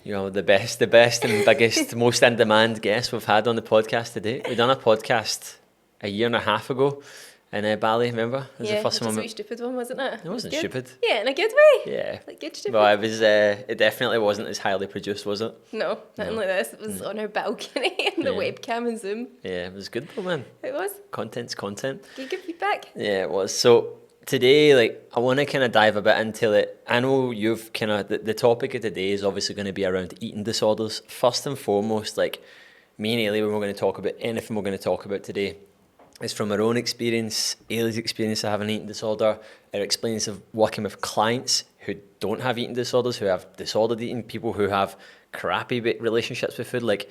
the best and biggest, most in-demand guest we've had on the podcast today. We done a podcast a year and a half ago in Bali, remember? It was the first just a wee stupid one, wasn't it? It wasn't stupid. Yeah, in a good way. Yeah. Like good stupid. Well, it was. It definitely wasn't as highly produced, was it? No, nothing like this. It was on our balcony and the webcam and Zoom. Yeah, it was good though, man. It was. Content's content. Good feedback. Yeah, it was. So today, I want to kind of dive a bit into it. I know you've kind of, the topic of today is obviously going to be around eating disorders. First and foremost, me and Eilidh, when we're going to talk about anything we're going to talk about today, is from our own experience, Eilidh's experience of having an eating disorder, our experience of working with clients who don't have eating disorders, who have disordered eating, people who have crappy relationships with food.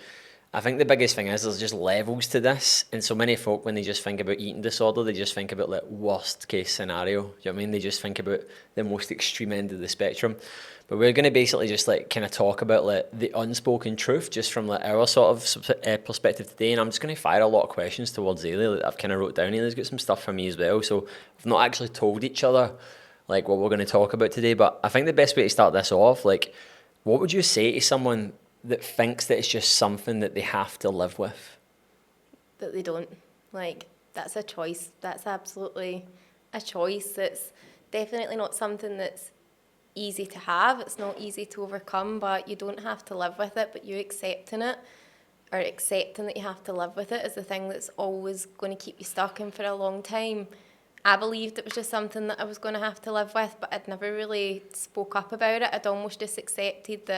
I think the biggest thing is there's just levels to this, and so many folk, when they just think about eating disorder, they just think about worst case scenario. You know what I mean? They just think about the most extreme end of the spectrum. But we're going to basically just kind of talk about the unspoken truth, just from our sort of perspective today. And I'm just going to fire a lot of questions towards Eilidh that I've kind of wrote down. Eilidh's got some stuff for me as well, so we've not actually told each other what we're going to talk about today. But I think the best way to start this off, what would you say to someone that thinks that it's just something that they have to live with? That they don't. That's a choice. That's absolutely a choice. It's definitely not something that's easy to have. It's not easy to overcome, but you don't have to live with it. But you accepting it, or accepting that you have to live with it, is the thing that's always going to keep you stuck. And for a long time, I believed it was just something that I was going to have to live with, but I'd never really spoke up about it. I'd almost just accepted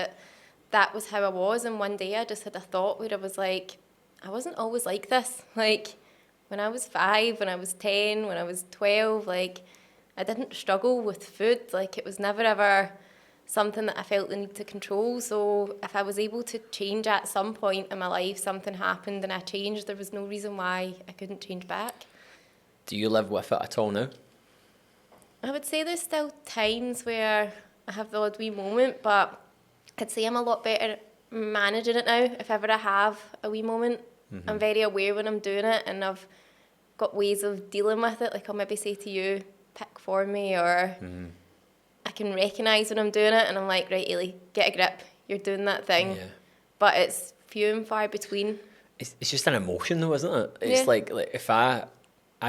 that was how I was. And one day I just had a thought where I was like, I wasn't always like this. When I was 5, when I was 10, when I was 12, I didn't struggle with food. It was never ever something that I felt the need to control. So if I was able to change at some point in my life, something happened and I changed, there was no reason why I couldn't change back. Do you live with it at all now? I would say there's still times where I have the odd wee moment, but I'd say I'm a lot better managing it now. If ever I have a wee moment, I'm very aware when I'm doing it, and I've got ways of dealing with it. I'll maybe say to you, pick for me, or I can recognise when I'm doing it, and I'm like, right, Eilidh, get a grip. You're doing that thing. Yeah. But it's few and far between. It's just an emotion though, isn't it? It's if I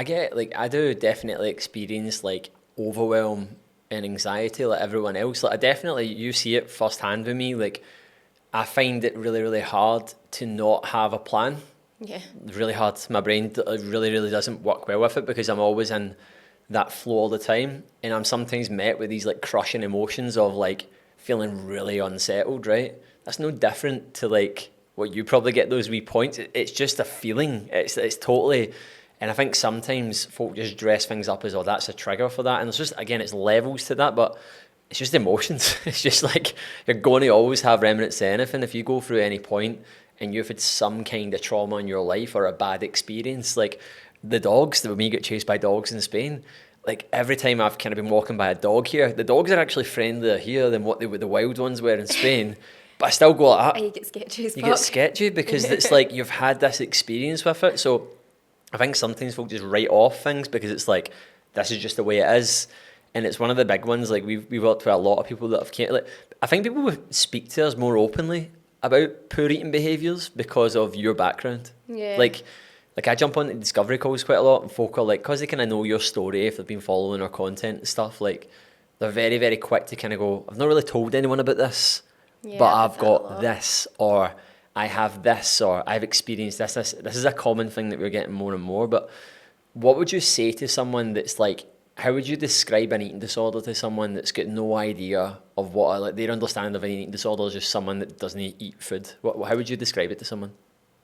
get, I do definitely experience, overwhelm and anxiety like everyone else. I definitely, you see it firsthand with me. I find it really, really hard to not have a plan. Yeah. Really hard. My brain really, really doesn't work well with it because I'm always in that flow all the time. And I'm sometimes met with these, crushing emotions of, feeling really unsettled, right? That's no different to, what you probably get those wee points. It's just a feeling. It's totally... And I think sometimes folk just dress things up as, that's a trigger for that. And it's just, again, it's levels to that, but it's just emotions. It's just you're going to always have remnants of anything. If you go through any point and you've had some kind of trauma in your life or a bad experience, the dogs, when we get chased by dogs in Spain, every time I've kind of been walking by a dog here, the dogs are actually friendlier here than what the wild ones were in Spain. But I still go like that. You get sketchy as fuck. You get sketchy because it's you've had this experience with it. So I think sometimes folk just write off things because it's this is just the way it is. And it's one of the big ones. We've worked with a lot of people that have I think people would speak to us more openly about poor eating behaviours because of your background. Yeah. I jump on discovery calls quite a lot, and folk are because they kind of know your story, if they've been following our content and stuff, they're very, very quick to kind of go, I've not really told anyone about this, but I've got this, or I have this, or I've experienced this. This is a common thing that we're getting more and more. But what would you say to someone that's how would you describe an eating disorder to someone that's got no idea of what, their understanding of an eating disorder is just someone that doesn't eat food? How would you describe it to someone?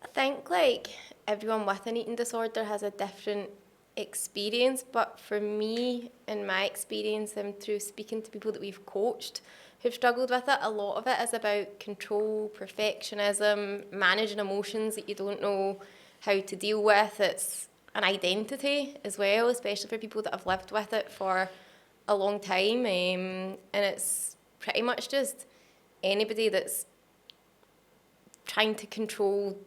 I think everyone with an eating disorder has a different experience, but for me, in my experience and through speaking to people that we've coached who've struggled with it, a lot of it is about control, perfectionism, managing emotions that you don't know how to deal with. It's an identity as well, especially for people that have lived with it for a long time. And it's pretty much just anybody that's trying to control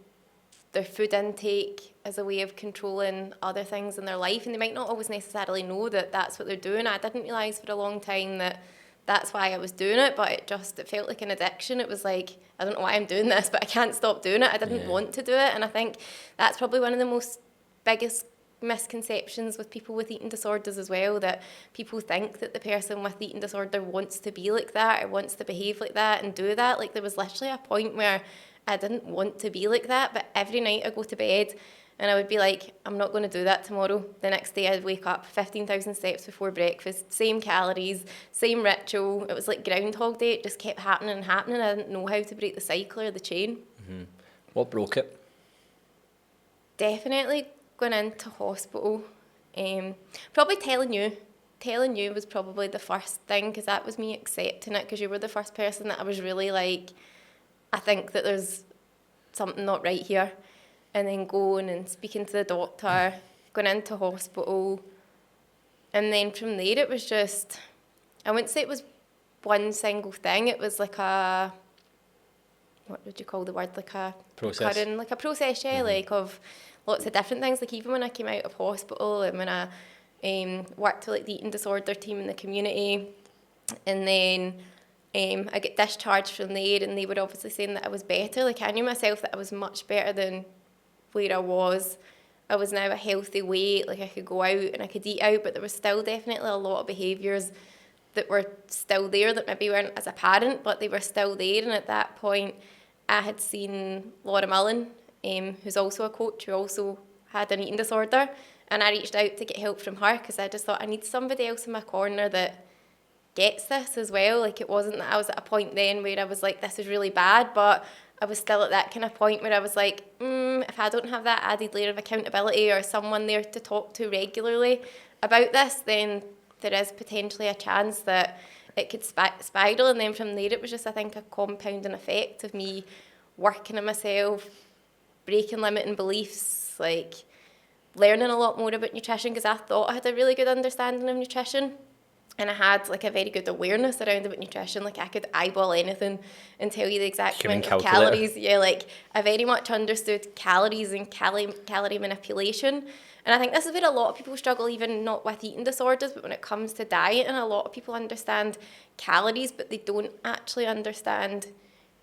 their food intake as a way of controlling other things in their life, and they might not always necessarily know that that's what they're doing. I didn't realise for a long time that that's why I was doing it, but it felt like an addiction. It was like, I don't know why I'm doing this, but I can't stop doing it. I didn't want to do it. And I think that's probably one of the most biggest misconceptions with people with eating disorders as well, that people think that the person with the eating disorder wants to be like that or wants to behave like that and do that. Like, there was literally a point where I didn't want to be like that, but every night I go to bed and I would be like, I'm not going to do that tomorrow. The next day I'd wake up 15,000 steps before breakfast, same calories, same ritual. It was like Groundhog Day. It just kept happening and happening. I didn't know how to break the cycle or the chain. What broke it? Definitely going into hospital. Probably telling you was probably the first thing, because that was me accepting it, because you were the first person that I was really like, I think that there's something not right here. And then going and speaking to the doctor, going into hospital. And then from there it was just, I wouldn't say it was one single thing. It was like a, what would you call the word? Like a Process. like a process, yeah, like of lots of different things. Like even when I came out of hospital and when I worked with like the eating disorder team in the community, and then I get discharged from there, and they were obviously saying that I was better. Like I knew myself that I was much better than where I was. I was now a healthy weight, like I could go out and I could eat out, but there was still definitely a lot of behaviours that were still there that maybe weren't as apparent, but they were still there. And at that point, I had seen Laura Mullen, who's also a coach, who also had an eating disorder, and I reached out to get help from her because I just thought I need somebody else in my corner that gets this as well. Like, it wasn't that I was at a point then where I was like, this is really bad, but I was still at that kind of point where I was like, if I don't have that added layer of accountability or someone there to talk to regularly about this, then there is potentially a chance that it could spiral. And then from there, it was just, I think, a compounding effect of me working on myself, breaking limiting beliefs, like learning a lot more about nutrition, because I thought I had a really good understanding of nutrition. And I had like a very good awareness around about nutrition. Like I could eyeball anything and tell you the exact amount of calories. Yeah, like I very much understood calories and calorie manipulation. And I think this is where a lot of people struggle, even not with eating disorders, but when it comes to diet. And a lot of people understand calories, but they don't actually understand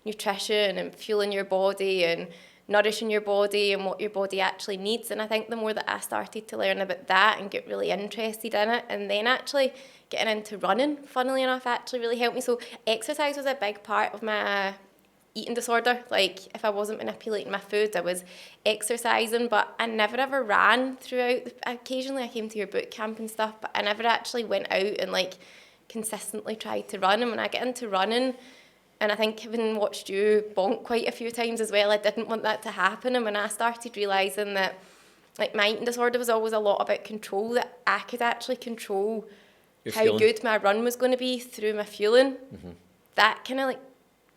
nutrition and fueling your body and nourishing your body and what your body actually needs. And I think the more that I started to learn about that and get really interested in it, and then actually getting into running, funnily enough, actually really helped me. So exercise was a big part of my eating disorder. Like if I wasn't manipulating my food, I was exercising, but I never ever ran throughout. Occasionally I came to your boot camp and stuff, but I never actually went out and like consistently tried to run. And when I get into running, and I think having watched you bonk quite a few times as well, I didn't want that to happen. And when I started realising that like my eating disorder was always a lot about control, that I could actually control how good my run was going to be through my fueling, that kind of like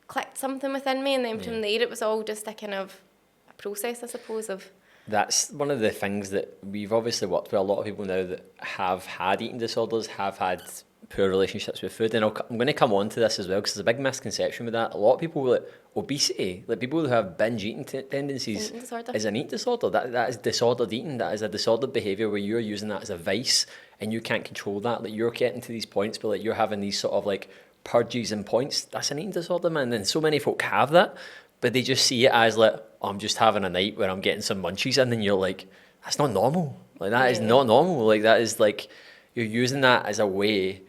clicked something within me. And then from there, it was all just a kind of a process, I suppose, of... That's one of the things that we've obviously worked with a lot of people now that have had eating disorders, have had poor relationships with food. And I'm going to come on to this as well, because there's a big misconception with that. A lot of people with obesity, like people who have binge eating tendencies, is an eating disorder. That is disordered eating. That is a disordered behaviour where you're using that as a vice and you can't control that. Like you're getting to these points, but like you're having these sort of like purges and points. That's an eating disorder, man. And so many folk have that, but they just see it as like, oh, I'm just having a night where I'm getting some munchies, and then you're like, that's not normal. Like that is not normal. Like that is like, you're using that as a way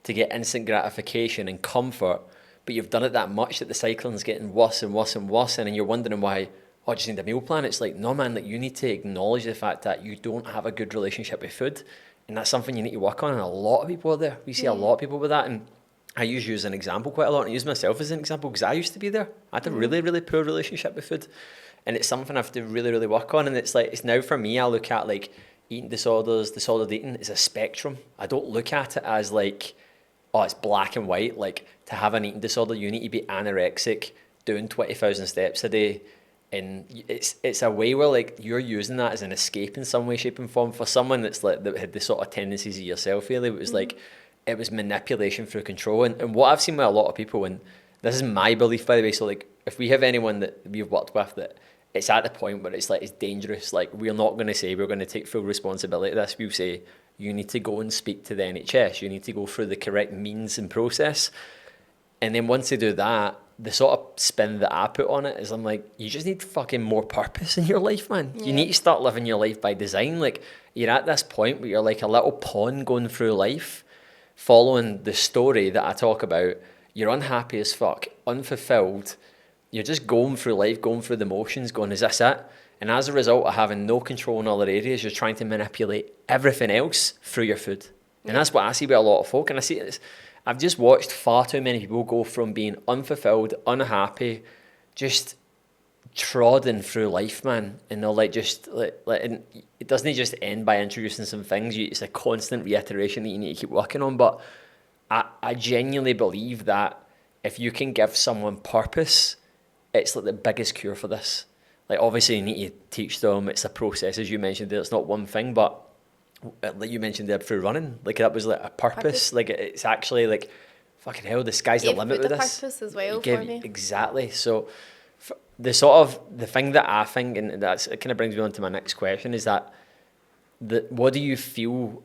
to get instant gratification and comfort, but you've done it that much that the cycling's getting worse and worse and worse, and then you're wondering why, oh, I just need a meal plan. It's like, no, man, like you need to acknowledge the fact that you don't have a good relationship with food, and that's something you need to work on, and a lot of people are there. We see a lot of people with that, and I use you as an example quite a lot, and I use myself as an example because I used to be there. I had a really, really poor relationship with food, and it's something I have to really, really work on. And it's like, it's now for me, I look at like eating disorders, disordered eating is a spectrum. I don't look at it as like, oh, it's black and white. Like, to have an eating disorder, you need to be anorexic, doing 20,000 steps a day. And it's a way where like you're using that as an escape in some way, shape and form. For someone that's like, that had the sort of tendencies of yourself, really, it was like, it was manipulation through control. And what I've seen with a lot of people, and this is my belief, by the way, so like, if we have anyone that we've worked with that it's at the point where it's like, it's dangerous, like we're not going to say we're going to take full responsibility of this. We'll say, you need to go and speak to the NHS. You need to go through the correct means and process. And then once they do that, the sort of spin that I put on it is I'm like, you just need fucking more purpose in your life, man. Yeah. You need to start living your life by design. Like, you're at this point where you're like a little pawn going through life, following the story that I talk about. You're unhappy as fuck, unfulfilled. You're just going through life, going through the motions, going, is this it? And as a result of having no control in other areas, you're trying to manipulate everything else through your food. And that's what I see with a lot of folk. And I see this. I've just watched far too many people go from being unfulfilled, unhappy, just trodden through life, man. And they'll and it doesn't just end by introducing some things. It's a constant reiteration that you need to keep working on. But I genuinely believe that if you can give someone purpose, it's like the biggest cure for this. Like, obviously you need to teach them. It's a process, as you mentioned there. It's not one thing, but like you mentioned there, through running, like that was like a purpose. Like, it's actually like, fucking hell, the sky's the limit with this. Purpose as well for me. Exactly. So the sort of the thing that I think, and that's, it kind of brings me on to my next question, is that what do you feel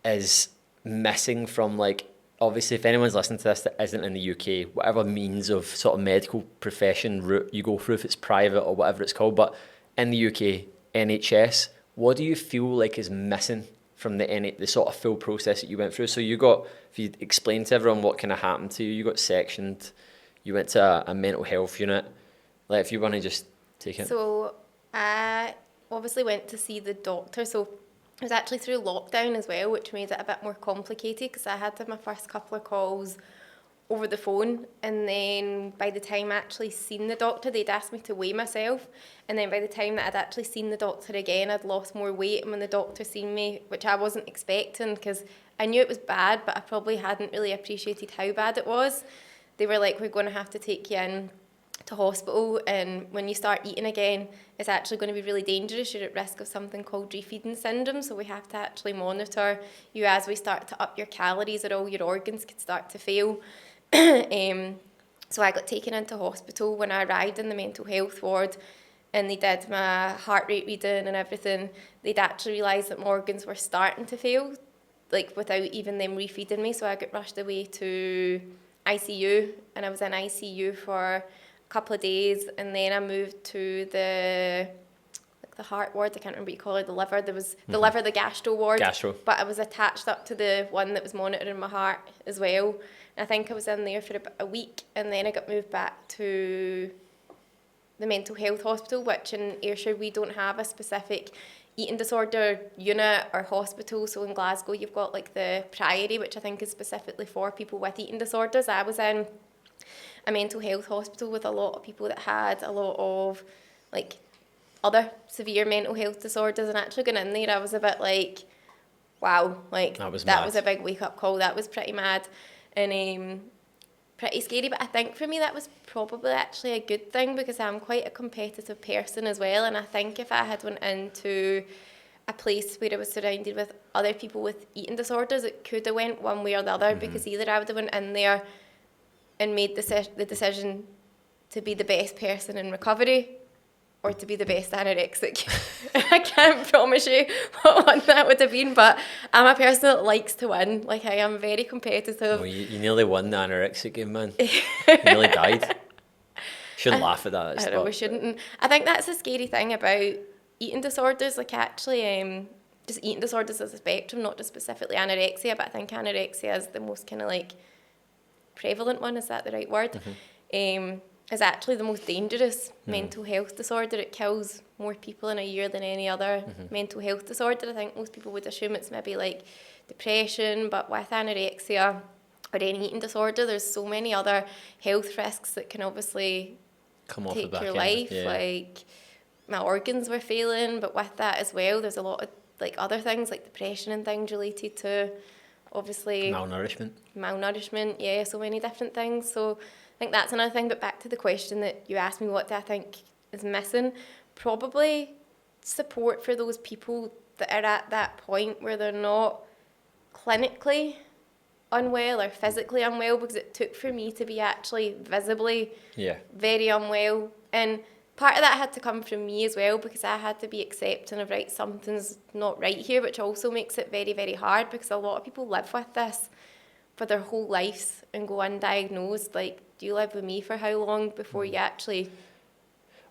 is missing from, like, obviously if anyone's listening to this that isn't in the UK, whatever means of sort of medical profession route you go through, if it's private or whatever it's called, but in the UK, NHS, what do you feel like is missing from the sort of full process that you went through? So you got, if you explain to everyone what kind of happened to you, you got sectioned, you went to a mental health unit. Like, if you want to just take it. So I obviously went to see the doctor. So it was actually through lockdown as well, which made it a bit more complicated because I had to have my first couple of calls over the phone, and then by the time I actually seen the doctor, they'd asked me to weigh myself, and then by the time that I'd actually seen the doctor again, I'd lost more weight. And when the doctor seen me, which I wasn't expecting because I knew it was bad, but I probably hadn't really appreciated how bad it was, they were like, we're going to have to take you in to hospital, and when you start eating again, it's actually going to be really dangerous. You're at risk of something called refeeding syndrome, so we have to actually monitor you as we start to up your calories, or all your organs could start to fail. So I got taken into hospital. When I arrived in the mental health ward and they did my heart rate reading and everything, they'd actually realised that my organs were starting to fail, like without even them refeeding me. So I got rushed away to ICU, and I was in ICU for a couple of days, and then I moved to the heart ward. I can't remember what you call it, the liver. There was the liver, the gastro ward. Gastro. But I was attached up to the one that was monitoring my heart as well. I think I was in there for about a week, and then I got moved back to the mental health hospital, which in Ayrshire we don't have a specific eating disorder unit or hospital. So in Glasgow you've got like the Priory, which I think is specifically for people with eating disorders. I was in a mental health hospital with a lot of people that had a lot of like other severe mental health disorders, and actually going in there I was a bit like, wow, like that was a big wake up call. That was pretty mad. And pretty scary, but I think for me that was probably actually a good thing because I'm quite a competitive person as well, and I think if I had went into a place where I was surrounded with other people with eating disorders, it could have went one way or the other, because either I would have went in there and made the decision to be the best person in recovery or to be the best anorexic. I can't promise you what one that would have been, but I'm a person that likes to win. Like, I am very competitive. Well, you nearly won the anorexic game, man. You nearly died. Shouldn't laugh at that. I know, we shouldn't. I think that's the scary thing about eating disorders. Like, actually, just eating disorders as a spectrum, not just specifically anorexia, but I think anorexia is the most kind of like prevalent one. Is that the right word? Is actually the most dangerous mental health disorder. It kills more people in a year than any other mental health disorder. I think most people would assume it's maybe like depression, but with anorexia or any eating disorder, there's so many other health risks that can obviously take your life. Yeah. Like, my organs were failing, but with that as well, there's a lot of like other things like depression and things related to obviously malnourishment. Yeah, so many different things. So I think that's another thing. But back to the question that you asked me, what do I think is missing? Probably support for those people that are at that point where they're not clinically unwell or physically unwell, because it took for me to be actually visibly very unwell. And part of that had to come from me as well, because I had to be accepting of, right, something's not right here, which also makes it very, very hard, because a lot of people live with this for their whole lives and go undiagnosed. Like, do you live with me for how long before you actually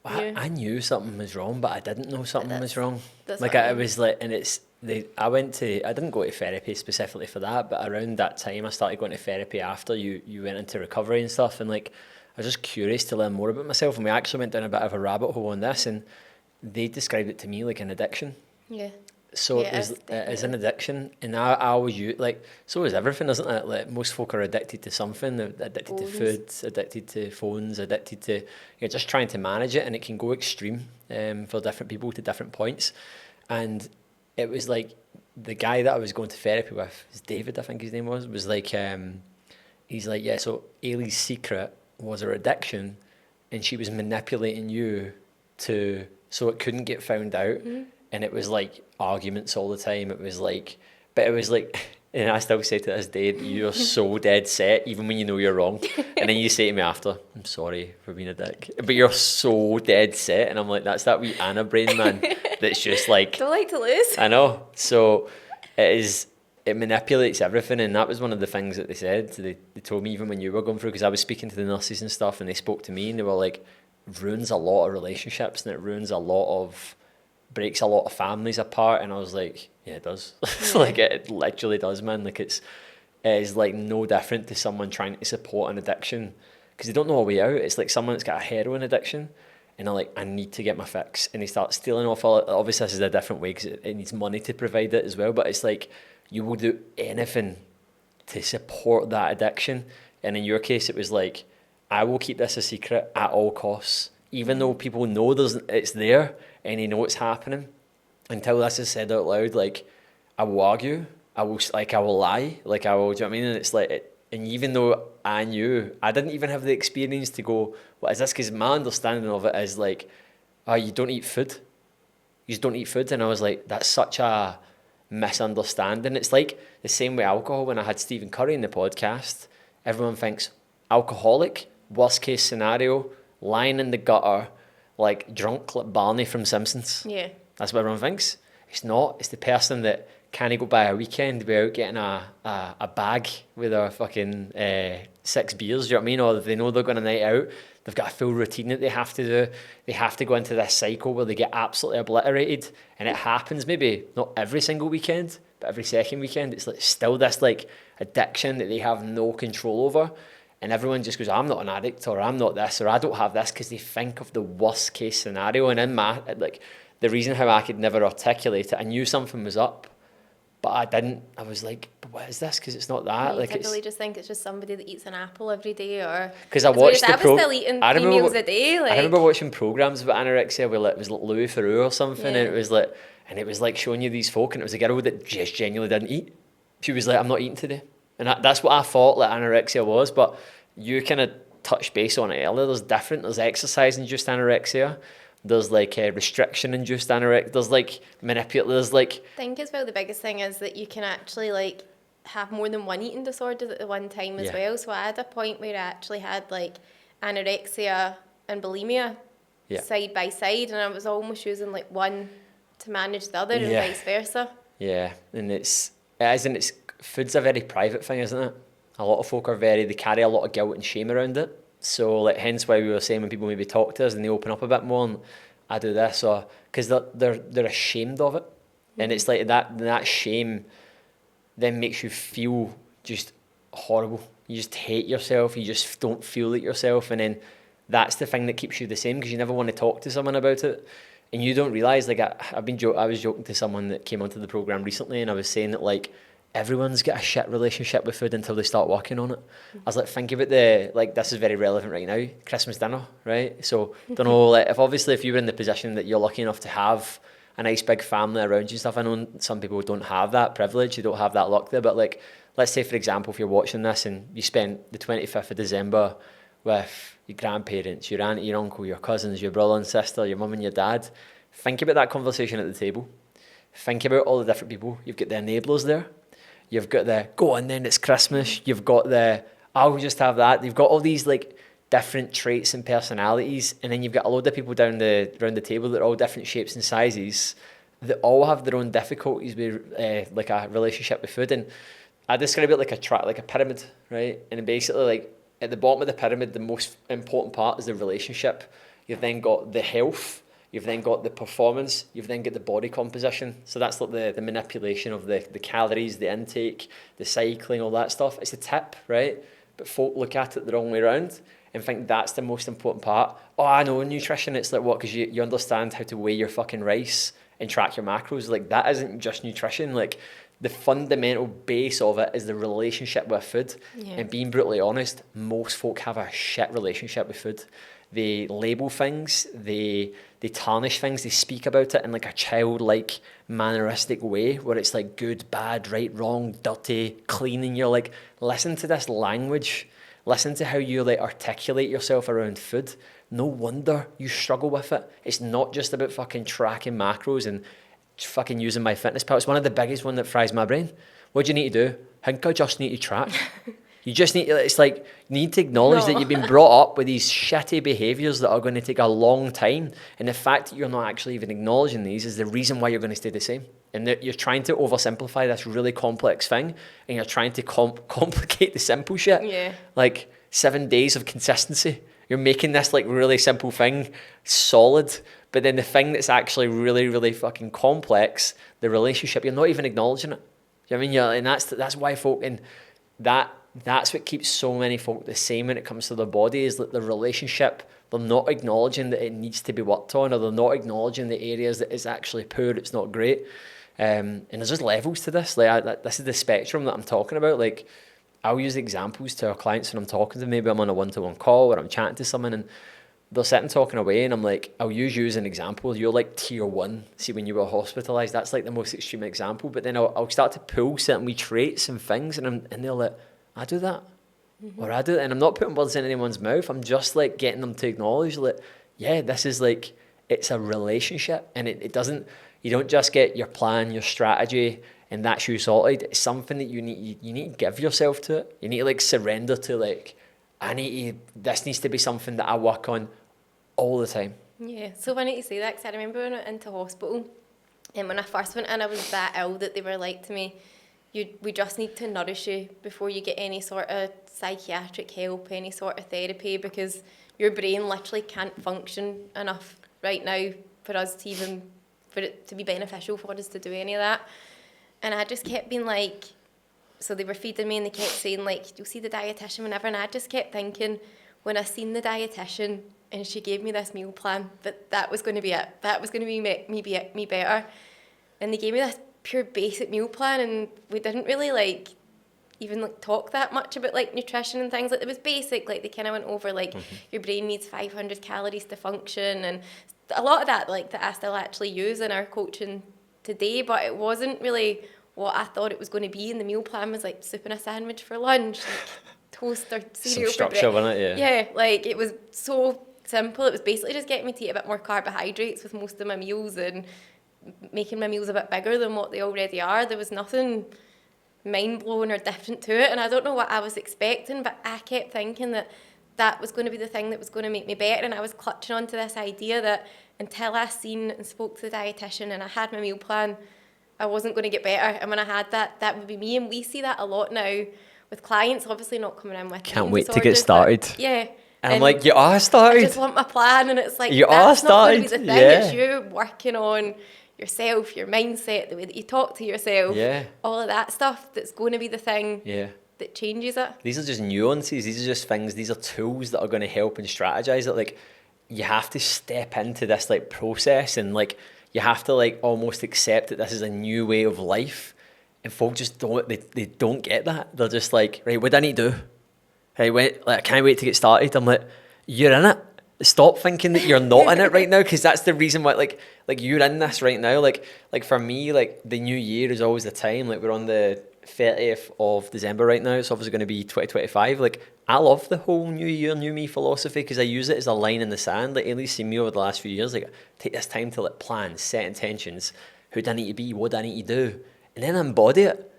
knew? I knew something was wrong, but I didn't know something was wrong. That's Like, what I I mean. was like, and I didn't go to therapy specifically for that, but around that time I started going to therapy after you went into recovery and stuff, and like, I was just curious to learn more about myself, and we actually went down a bit of a rabbit hole on this, and they described it to me like an addiction. Yeah. So Yeah, it is an definitely. addiction, and I always use, like, so is everything, isn't it? Like, most folk are addicted to something. They're addicted to Phones. food, addicted to phones, addicted to, you're just trying to manage it, and it can go extreme for different people to different points. And it was like the guy that I was going to therapy with, is David, I think his name was like, he's like, yeah, so Eilidh's secret was her addiction, and she was manipulating you so it couldn't get found out. And it was like arguments all the time. It was like, but it was like, and I still say to this day, you're so dead set, even when you know you're wrong. And then you say to me after, I'm sorry for being a dick, but you're so dead set. And I'm like, that's that wee Anna brain, man, that's just like, Don't like to lose. I know. So it manipulates everything. And that was one of the things that they said. They told me even when you were going through, because I was speaking to the nurses and stuff, and they spoke to me, and they were like, ruins a lot of relationships, and it breaks a lot of families apart. And I was like, yeah, it does. Yeah. Like, it literally does, man. Like, it's like no different to someone trying to support an addiction, because they don't know a way out. It's like someone that's got a heroin addiction, and they're like, I need to get my fix, and they start stealing off all it. Obviously this is a different way, because it needs money to provide it as well, but it's like you will do anything to support that addiction. And in your case, it was like, I will keep this a secret at all costs, even though people know it's there and they know it's happening. Until this is said out loud, like, I will argue, I will lie, like, I will, do you know what I mean? And it's like, and even though I knew, I didn't even have the experience to go, what is this? Because my understanding of it is like, oh, you don't eat food. You just don't eat food. And I was like, that's such a misunderstanding. It's like the same way alcohol. When I had Stephen Curry in the podcast, everyone thinks alcoholic, worst case scenario, lying in the gutter, like drunk like Barney from Simpsons. Yeah. That's what everyone thinks. It's not. It's the person that can't go by a weekend without getting a bag with their fucking 6 beers, do you know what I mean? Or they know they're going a night out, they've got a full routine that they have to do. They have to go into this cycle where they get absolutely obliterated. And it happens maybe not every single weekend, but every second weekend. It's like still this like addiction that they have no control over. And everyone just goes, I'm not an addict, or I'm not this, or I don't have this, because they think of the worst case scenario. And in my, like, the reason how I could never articulate it, I knew something was up, but I didn't. I was like, but what is this? Because it's not that. You Like, typically just think it's just somebody that eats an apple every day, or because I watched the I was still eating 3 meals a day. Like, I remember watching programs about anorexia where, like, it was like Louis Theroux or something, Yeah. and it was like showing you these folk, and it was a girl that just genuinely didn't eat. She was like, I'm not eating today, and that's what I thought like anorexia was. But you kind of touched base on it earlier. There's exercise-induced anorexia. There's like restriction-induced anorexia. There's like there's like, I think as well the biggest thing is that you can actually like have more than one eating disorder at the one time as Yeah. well. So I had a point where I actually had like anorexia and bulimia Yeah. side by side, and I was almost using like one to manage the other and Yeah. vice versa. yeah, and it's food's a very private thing, isn't it? A lot of folk they carry a lot of guilt and shame around it. So like, hence why we were saying when people maybe talk to us and they open up a bit more, and I do this, or because they're ashamed of it, and it's like that shame then makes you feel just horrible. You just hate yourself. You just don't feel like yourself, and then that's the thing that keeps you the same, because you never want to talk to someone about it, and you don't realize. Like, I was joking to someone that came onto the program recently, and I was saying that like, everyone's got a shit relationship with food until they start working on it. I was like, think about this is very relevant right now, Christmas dinner, right? So, don't know, like, if you were in the position that you're lucky enough to have a nice big family around you and stuff, I know some people don't have that privilege, they don't have that luck there, but like, let's say, for example, if you're watching this and you spent the 25th of December with your grandparents, your auntie, your uncle, your cousins, your brother and sister, your mum and your dad, think about that conversation at the table. Think about all the different people. You've got the enablers there. You've got the, go on then, it's Christmas. You've got the, I'll just have that. You've got all these like different traits and personalities, and then you've got a load of people around the table that are all different shapes and sizes that all have their own difficulties with like a relationship with food. And I describe it like like a pyramid, right? And basically, like at the bottom of the pyramid, the most important part is the relationship. You've then got the health, you've then got the performance, you've then got the body composition. So that's like the manipulation of the calories, the intake, the cycling, all that stuff. It's the tip, right? But folk look at it the wrong way around and think that's the most important part. Oh, I know nutrition. It's like what? Because you understand how to weigh your fucking rice and track your macros. Like that isn't just nutrition. Like the fundamental base of it is the relationship with food. Yeah. And being brutally honest, most folk have a shit relationship with food. They label things, they tarnish things, they speak about it in like a childlike manneristic way where it's like good, bad, right, wrong, dirty, clean, and you're like, listen to this language, listen to how you like articulate yourself around food. No wonder you struggle with it. It's not just about fucking tracking macros and fucking using MyFitnessPal. It's one of the biggest one that fries my brain. What do you need to do? I think I just need to track. You just need to, it's like, you need to acknowledge that you've been brought up with these shitty behaviours that are going to take a long time. And the fact that you're not actually even acknowledging these is the reason why you're going to stay the same. And that you're trying to oversimplify this really complex thing and you're trying to complicate the simple shit. Yeah. Like 7 days of consistency. You're making this like really simple thing solid. But then the thing that's actually really, really fucking complex, the relationship, you're not even acknowledging it. You know what I mean? And that's why folk, and that's what keeps so many folk the same when it comes to their body, is that the relationship, they're not acknowledging that it needs to be worked on, or they're not acknowledging the areas that it's actually poor, it's not great. And there's just levels to this. Like this is the spectrum that I'm talking about. Like I'll use examples to our clients when I'm talking to them. Maybe I'm on a one-to-one call or I'm chatting to someone and they're sitting talking away and I'm like, I'll use you as an example. You're like tier 1. See, when you were hospitalised, that's like the most extreme example. But then I'll start to pull certain wee traits and things and they're like, I do that. Mm-hmm. Or I do that. And I'm not putting words in anyone's mouth. I'm just like getting them to acknowledge that, yeah, this is like, it's a relationship. And it doesn't, you don't just get your plan, your strategy, and that's you sorted. It's something that you need to give yourself to it. You need to like surrender to like, this needs to be something that I work on all the time. Yeah, so funny you say that, because I remember when I went into hospital, and when I first went in, I was that ill that they were like to me, we just need to nourish you before you get any sort of psychiatric help, any sort of therapy, because your brain literally can't function enough right now for it to be beneficial for us to do any of that. And I just kept being like, so they were feeding me and they kept saying like, you'll see the dietitian whenever, and I just kept thinking, when I seen the dietitian and she gave me this meal plan, that was going to be it. That was going to be me better. And they gave me this pure basic meal plan, and we didn't really like even like talk that much about like nutrition and things. Like it was basic, like they kind of went over like your brain needs 500 calories to function, and a lot of that like that I still actually use in our coaching today, but it wasn't really what I thought it was going to be. And the meal plan was like soup and a sandwich for lunch, like toast or cereal for breakfast. Wasn't it? Yeah, like it was so simple. It was basically just getting me to eat a bit more carbohydrates with most of my meals and making my meals a bit bigger than what they already are. There was nothing mind-blowing or different to it, and I don't know what I was expecting, but I kept thinking that was going to be the thing that was going to make me better, and I was clutching onto this idea that until I seen and spoke to the dietitian and I had my meal plan, I wasn't going to get better. And when I had that would be me. And we see that a lot now with clients, obviously not coming in with can't wait to get started. Yeah. And I'm like, you are started. I just want my plan, and it's like, you that's are not going to be the thing. Yeah. It's you working on yourself, your mindset, the way that you talk to yourself, all of that stuff that's going to be the thing that changes it. These are just nuances. These are just things. These are tools that are going to help and strategize it. Like, you have to step into this like process, and like you have to like almost accept that this is a new way of life. And folk just don't. They don't get that. They're just like, right, what do I need to do? Hey, wait, like I can't wait to get started. I'm like, you're in it. Stop thinking that you're not in it right now, because that's the reason why. Like you're in this right now. Like for me, like the new year is always the time. Like we're on the 30th of December right now. It's obviously going to be 2025. Like I love the whole new year, new me philosophy, because I use it as a line in the sand. Like Eilidh's seen me over the last few years. Like take this time to like plan, set intentions. Who do I need to be? What do I need to do? And then embody it.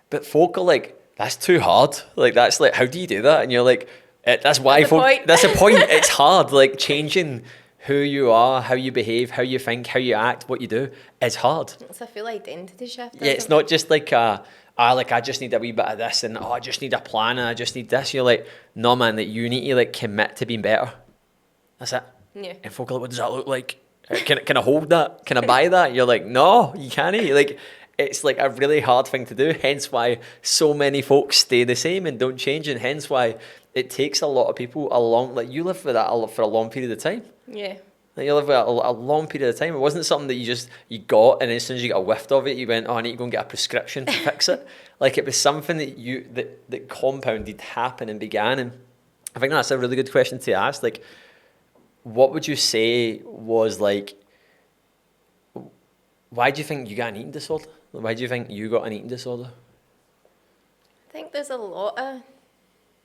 But folk are like, that's too hard. Like that's like, how do you do that? And you're like, That's why That's the point. that's the point. It's hard. Like changing who you are, how you behave, how you think, how you act, what you do is hard. It's a full identity shift. Yeah, it's not just like like I just need a wee bit of this and I just need a plan and I just need this. You're like, no man, that you need to like commit to being better. That's it. Yeah. And folk are like, what does that look like? Can I hold that? Can I buy that? You're like, no, you can't. Like, it's like a really hard thing to do. Hence why so many folks stay the same and don't change, and hence why it takes a lot of people a long. Like you live with that for a long period of time. Yeah. Like you live with a long period of time. It wasn't something that you got, and as soon as you got a whiff of it, you went, oh, I need to go and get a prescription to fix it. Like it was something that compounded, happened, and began. And I think that's a really good question to ask. Like, what would you say was like? Why do you think you got an eating disorder? Why do you think you got an eating disorder? I think there's a lot of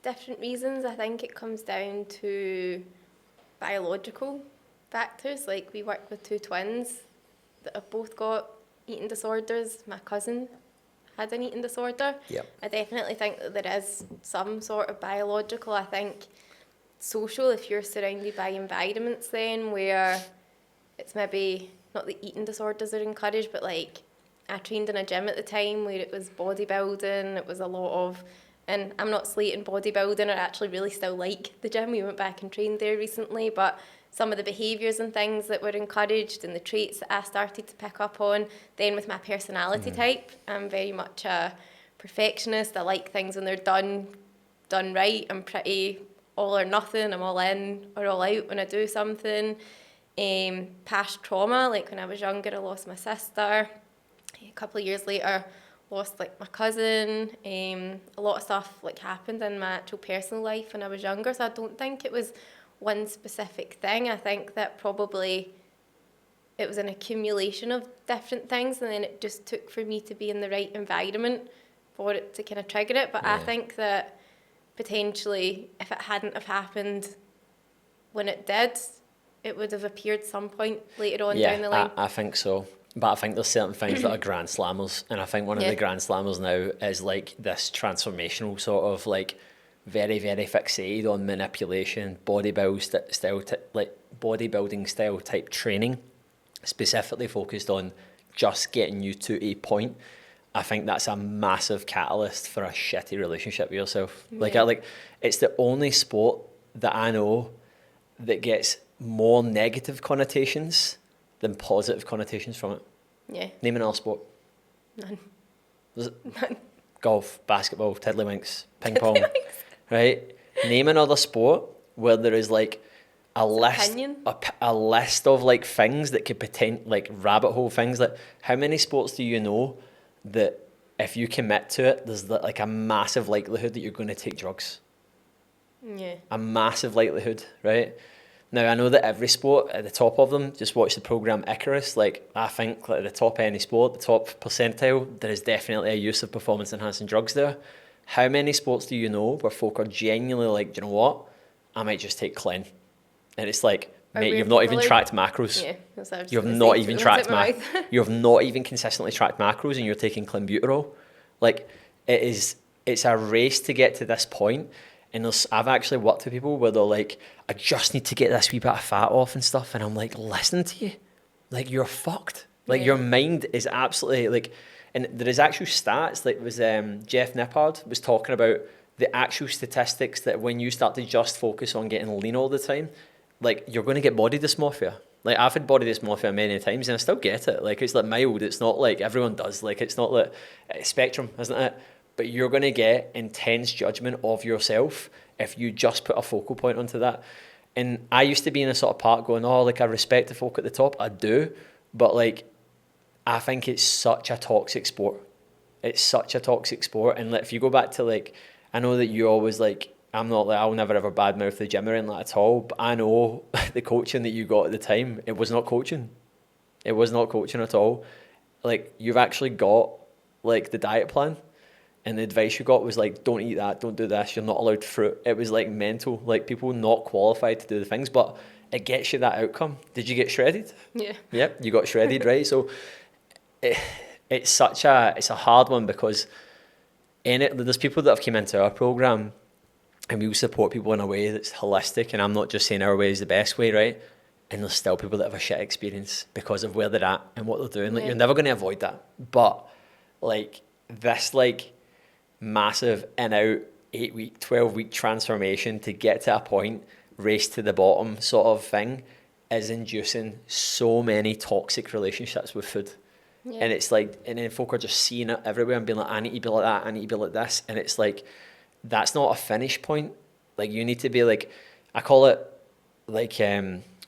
different reasons. I think it comes down to biological factors. Like we work with two twins that have both got eating disorders. My cousin had an eating disorder. Yep. I definitely think that there is some sort of biological. I think social, if you're surrounded by environments then where it's maybe not the eating disorders are encouraged, but like I trained in a gym at the time where it was bodybuilding, it was a lot of, and I'm not slating bodybuilding, I actually really still like the gym, we went back and trained there recently, but some of the behaviours and things that were encouraged and the traits that I started to pick up on, then with my personality type, I'm very much a perfectionist, I like things when they're done right, I'm pretty all or nothing, I'm all in or all out when I do something. Past trauma, like when I was younger I lost my sister, a couple of years later lost like my cousin, a lot of stuff like happened in my actual personal life when I was younger, so I don't think it was one specific thing. I think that probably it was an accumulation of different things and then it just took for me to be in the right environment for it to kind of trigger it, but yeah. I think that potentially if it hadn't have happened when it did, it would have appeared some point later on down the line. I think so. But I think there's certain things that are grand slammers. And I think one of the grand slammers now is like this transformational sort of like very, very fixated on manipulation, bodybuilding style type training, specifically focused on just getting you to a point. I think that's a massive catalyst for a shitty relationship with yourself. Like it's the only sport that I know that gets more negative connotations than positive connotations from it. Yeah. Name another sport. None. None. Golf, basketball, tiddlywinks, ping pong. Right? Name another sport where there is like a list of like things that could like rabbit hole things. Like how many sports do you know that if you commit to it, there's like a massive likelihood that you're going to take drugs? Yeah. A massive likelihood, right? Now, I know that every sport, at the top of them, just watch the program Icarus, like, I think like, at the top of any sport, the top percentile, there is definitely a use of performance-enhancing drugs there. How many sports do you know where folk are genuinely like, do you know what? I might just take Clen. And it's like, mate, you've not even tracked macros. Yeah, you have not even tracked you have not even consistently tracked macros and you're taking clenbuterol. Like, it's a race to get to this point. And I've actually worked with people where they're like, I just need to get this wee bit of fat off and stuff. And I'm like, listen to you. Like, you're fucked. Like, your mind is absolutely, like... And there is actual stats. Like, it was Jeff Nippard was talking about the actual statistics that when you start to just focus on getting lean all the time, like, you're going to get body dysmorphia. Like, I've had body dysmorphia many times and I still get it. Like, it's like mild. It's not like everyone does. Like, it's not like... It's spectrum, isn't it? But you're going to get intense judgment of yourself if you just put a focal point onto that. And I used to be in a sort of part going, oh, like I respect the folk at the top. I do. But like, I think it's such a toxic sport. It's such a toxic sport. And like, if you go back to like, I know that you always like, I'm not like, I'll never ever badmouth the gym or anything like that at all. But I know the coaching that you got at the time, it was not coaching. It was not coaching at all. Like, you've actually got like the diet plan. And the advice you got was like, don't eat that, don't do this, you're not allowed fruit. It was like mental, like people not qualified to do the things, but it gets you that outcome. Did you get shredded? Yeah. Yep, you got shredded, right? So it's a hard one because there's people that have come into our program and we'll support people in a way that's holistic, and I'm not just saying our way is the best way, right? And there's still people that have a shit experience because of where they're at and what they're doing. Like, you're never going to avoid that. But like this, like massive in out 8-week, 12-week transformation to get to a point, race to the bottom sort of thing, is inducing so many toxic relationships with food. Yeah. And it's like, and then folk are just seeing it everywhere and being like, I need to be like that, I need to be like this. And it's like, that's not a finish point. Like, you need to be like, I call it like,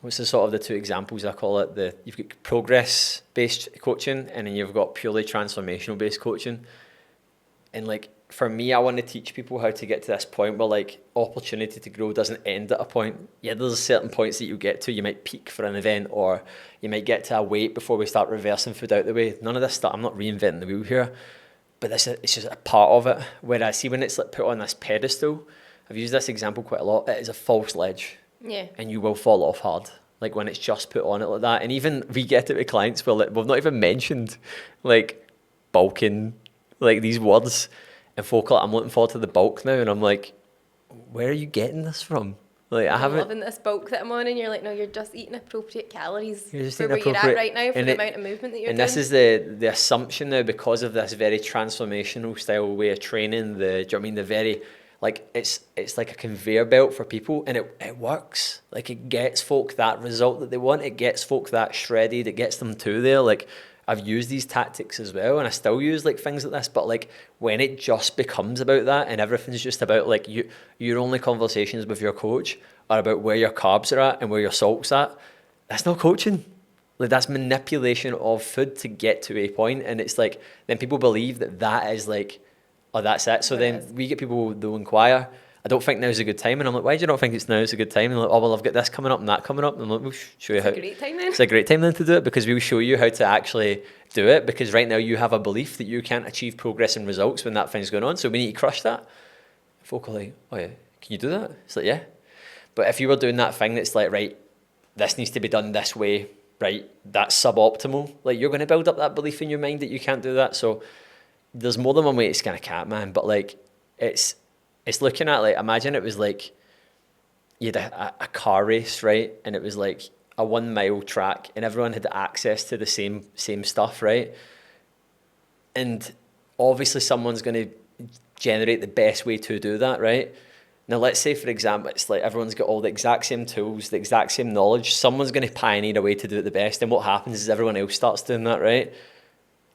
what's the sort of the two examples? I call it you've got progress-based coaching, and then you've got purely transformational-based coaching. And like, for me, I want to teach people how to get to this point where like opportunity to grow doesn't end at a point. Yeah, there's certain points that you get to. You might peak for an event, or you might get to a weight before we start reversing food out the way. None of this stuff, I'm not reinventing the wheel here, but it's just a part of it. Where I see when it's like put on this pedestal, I've used this example quite a lot, it is a false ledge. Yeah. And you will fall off hard. Like when it's just put on it like that. And even we get it with clients where like, we've not even mentioned like bulking, like these words. And folk are like, I'm looking forward to the bulk now. And I'm like, where are you getting this from? Like, I'm loving this bulk that I'm on. And you're like, no, you're just eating appropriate calories for where you're at right now, for the amount of movement that you're doing. And this is the assumption now, because of this very transformational style way of training, the very, like, it's like a conveyor belt for people, and it works. Like, it gets folk that result that they want. It gets folk that shredded. It gets them to there. Like, I've used these tactics as well, and I still use like things like this, but like when it just becomes about that and everything's just about like your only conversations with your coach are about where your carbs are at and where your salt's at, that's not coaching. Like, that's manipulation of food to get to a point. And it's like, then people believe that is like, oh, that's it. So then we get people, they'll inquire, I don't think now's a good time. And I'm like, why do you not think it's now's a good time? And they're like, oh, well, I've got this coming up and that coming up. And I'm like, we'll show you how. It's a great time then. It's a great time then to do it, because we'll show you how to actually do it. Because right now you have a belief that you can't achieve progress and results when that thing's going on. So we need to crush that. Folk are like, oh yeah, can you do that? It's like, yeah. But if you were doing that thing that's like, right, this needs to be done this way, right, that's suboptimal. Like, you're going to build up that belief in your mind that you can't do that. So there's more than one way to skin a cat, man. But like, it's looking at, like, imagine it was like you had a car race, right? And it was like a 1 mile track and everyone had access to the same stuff, right? And obviously someone's going to generate the best way to do that, right? Now, let's say, for example, it's like everyone's got all the exact same tools, the exact same knowledge. Someone's going to pioneer a way to do it the best. And what happens is everyone else starts doing that, right?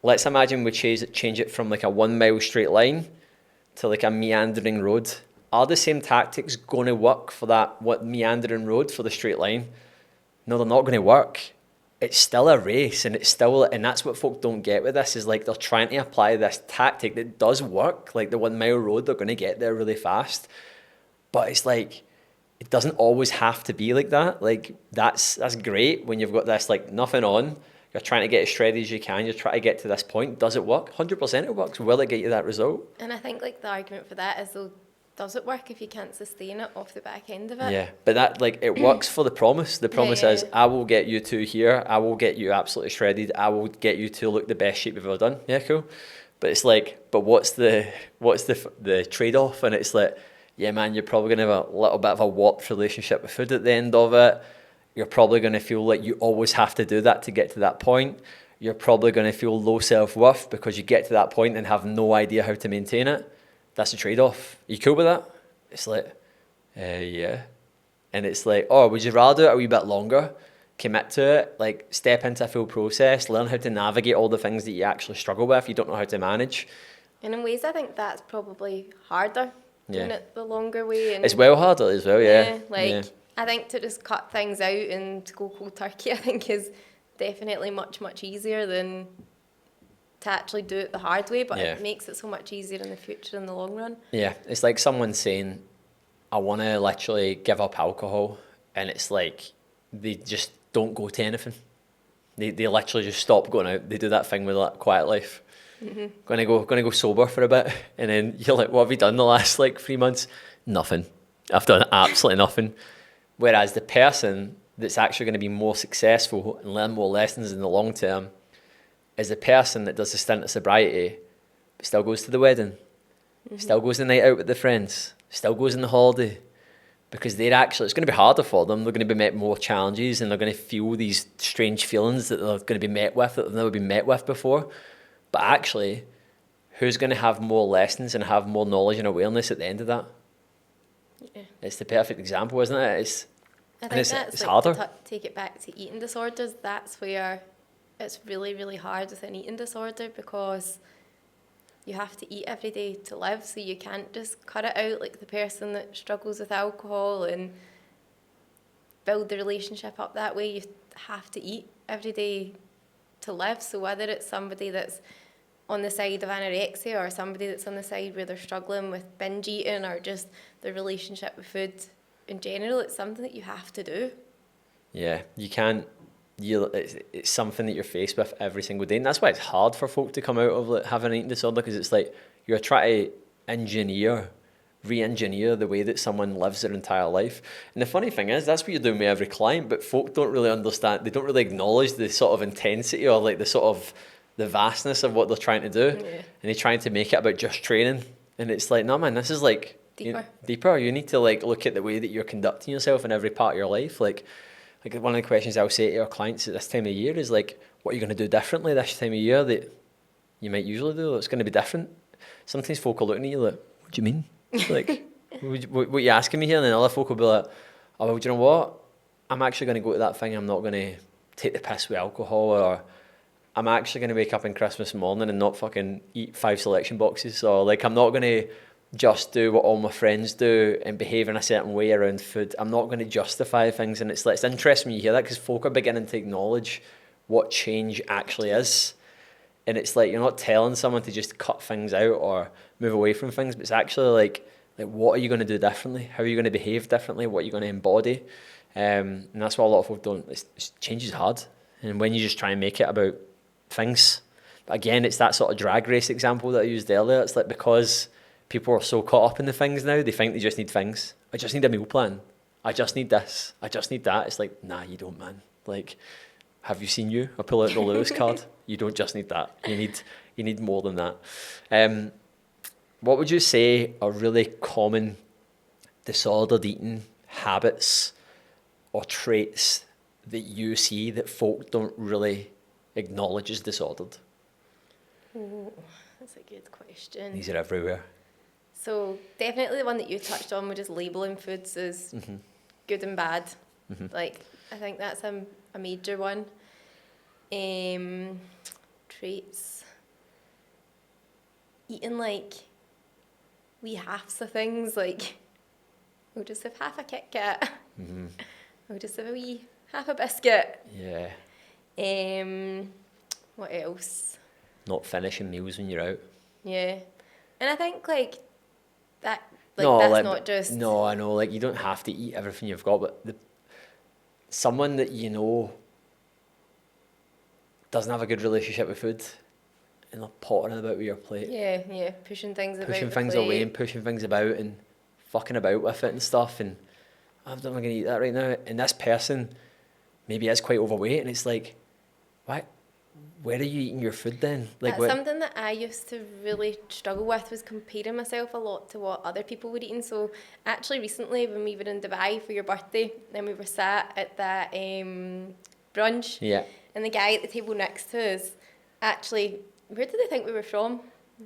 Let's imagine we change it from like a 1 mile straight line to like a meandering road. Are the same tactics going to work for that meandering road for the straight line? No, they're not going to work. It's still a race, and that's what folk don't get with this, is like they're trying to apply this tactic that does work. Like the 1 mile road, they're going to get there really fast. But it's like, it doesn't always have to be like that. Like, that's great when you've got this like nothing on. You're trying to get as shredded as you can. You're trying to get to this point. Does it work? 100% it works. Will it get you that result? And I think like the argument for that is, though, does it work if you can't sustain it off the back end of it? Yeah, but that, like, it works for the promise. The promise is, I will get you to here. I will get you absolutely shredded. I will get you to look the best shape you've ever done. Yeah, cool. But it's like, but what's the trade-off? And it's like, yeah, man, you're probably going to have a little bit of a warped relationship with food at the end of it. You're probably going to feel like you always have to do that to get to that point. You're probably going to feel low self-worth because you get to that point and have no idea how to maintain it. That's the trade-off. Are you cool with that? It's like, yeah. And it's like, oh, would you rather do it a wee bit longer, commit to it, like step into a full process, learn how to navigate all the things that you actually struggle with, you don't know how to manage? And in ways, I think that's probably harder, doing it the longer way. And it's well harder as well, yeah. I think to just cut things out and to go cold turkey, I think is definitely much, much easier than to actually do it the hard way, but it makes it so much easier in the future in the long run. Yeah, it's like someone saying, I want to literally give up alcohol, and it's like they just don't go to anything. They literally just stop going out. They do that thing with like quiet life. Mm-hmm. Gonna go sober for a bit, and then you're like, what have you done the last like 3 months? Nothing. I've done absolutely nothing. Whereas the person that's actually going to be more successful and learn more lessons in the long term is the person that does the stint of sobriety, but still goes to the wedding, still goes the night out with the friends, still goes in the holiday, because they're actually, it's going to be harder for them. They're going to be met with more challenges, and they're going to feel these strange feelings that they're going to be met with that they've never been met with before. But actually, who's going to have more lessons and have more knowledge and awareness at the end of that? Yeah. It's the perfect example, isn't it? I think it's harder. To take it back to eating disorders, that's where it's really, really hard with an eating disorder, because you have to eat every day to live, so you can't just cut it out like the person that struggles with alcohol and build the relationship up that way. You have to eat every day to live. So whether it's somebody that's on the side of anorexia, or somebody that's on the side where they're struggling with binge eating, or just their relationship with food in general, it's something that you have to do. Yeah, you can't. It's something that you're faced with every single day, and that's why it's hard for folk to come out of like having an eating disorder, because it's like you're trying to re-engineer the way that someone lives their entire life. And the funny thing is, that's what you're doing with every client, but folk don't really understand. They don't really acknowledge the sort of intensity, or like the sort of the vastness of what they're trying to do, and they're trying to make it about just training. And it's like, no man, this is like deeper. You need to like look at the way that you're conducting yourself in every part of your life. Like one of the questions I'll say to our clients at this time of year is like, what are you going to do differently this time of year that you might usually do that's going to be different? Sometimes folk are looking at you like, what do you mean? Like, what are you asking me here? And then other folk will be like, oh, well, do you know what? I'm actually going to go to that thing. I'm not going to take the piss with alcohol, or I'm actually going to wake up on Christmas morning and not fucking eat 5 selection boxes. Or like, I'm not going to just do what all my friends do and behave in a certain way around food. I'm not going to justify things. And it's like, it's interesting when you hear that, because folk are beginning to acknowledge what change actually is. And it's like, you're not telling someone to just cut things out or move away from things, but it's actually like what are you going to do differently? How are you going to behave differently? What are you going to embody? And that's what a lot of folk don't. Change is hard. And when you just try and make it about things, but again, it's that sort of drag race example that I used earlier. It's like, because people are so caught up in the things now, they think they just need things. I just need a meal plan. I just need this. I just need that. It's like, nah, you don't, man. Like, have you seen you? I pull out the Lewis card. You don't just need that. You need more than that. What would you say are really common disordered eating habits or traits that you see that folk don't really acknowledge as disordered? Oh, that's a good question. These are everywhere. So definitely the one that you touched on, with just labelling foods as good and bad. Like, I think that's a major one. Traits. Eating like wee halves of things, like we'll just have half a Kit Kat. We'll just have a wee half a biscuit. Yeah. What else? Not finishing meals when you're out. Yeah. And I think like that, like no, that's like, not just... No, I know, like you don't have to eat everything you've got, but someone that you know doesn't have a good relationship with food, and they're pottering about with your plate. Yeah, pushing things away and pushing things about and fucking about with it and stuff, and I'm not going to eat that right now. And this person maybe is quite overweight, and it's like, what? Where are you eating your food then? Like, that's something that I used to really struggle with, was comparing myself a lot to what other people were eating. So actually recently, when we were in Dubai for your birthday, then we were sat at that brunch, and the guy at the table next to us, actually, where did they think we were from?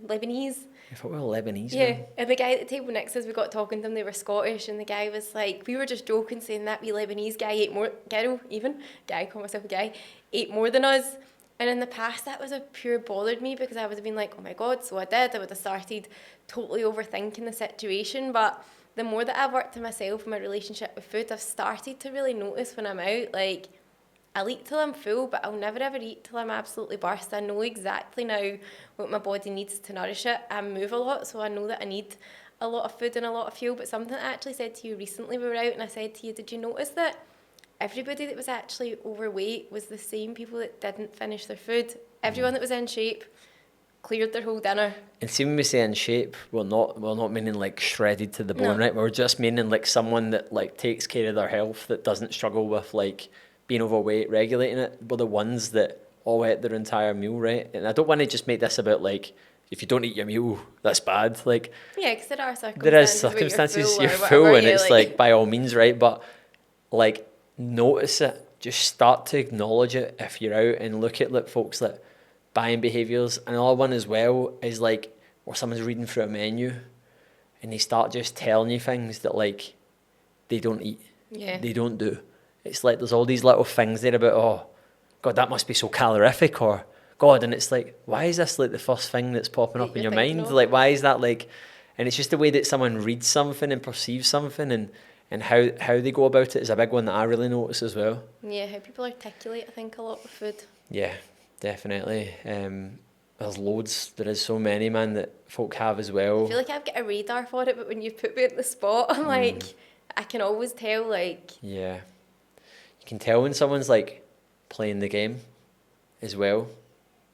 Lebanese? I thought we were Lebanese. Yeah, man. and the guy at the table next to us, we got talking to them, they were Scottish, and the guy was like, we were just joking, saying that wee Lebanese guy ate more, call myself a guy, ate more than us. And in the past, that was pure bothered me, because I would have been like, oh my God, so I did. I would have started totally overthinking the situation. But the more that I've worked on myself and my relationship with food, I've started to really notice when I'm out, like, I'll eat till I'm full, but I'll never ever eat till I'm absolutely burst. I know exactly now what my body needs to nourish it. I move a lot, so I know that I need a lot of food and a lot of fuel. But something I actually said to you recently, we were out, and I said to you, did you notice that everybody that was actually overweight was the same people that didn't finish their food? Everyone that was in shape cleared their whole dinner. And see, when we say in shape, we're not meaning like shredded to the bone, right? We're just meaning like someone that like takes care of their health, that doesn't struggle with like being overweight, regulating it. We're the ones that all ate their entire meal, right? And I don't want to just make this about like if you don't eat your meal, that's bad. Like, Yeah, because there are circumstances, there is circumstances where you're you're full, full, and yeah, it's like by all means, right? But like, notice it. Just start to acknowledge it if you're out and look at like folks that buying behaviours. Another one as well is like where someone's reading through a menu and they start just telling you things that like they don't eat, yeah, they don't do. It's like there's all these little things there about, oh God, that must be so calorific, or God, and it's like, why is this like the first thing that's popping that up in you're your thinking mind? of. Like, why is that like? And it's just the way that someone reads something and perceives something, and how they go about it is a big one that I really notice as well. Yeah, how people articulate, I think, a lot with food. Yeah, definitely. There's loads. There is so many, man, that folk have as well. I feel like I've got a radar for it, but when you put me at the spot, I'm like, I can always tell, like... Yeah. You can tell when someone's, like, playing the game as well.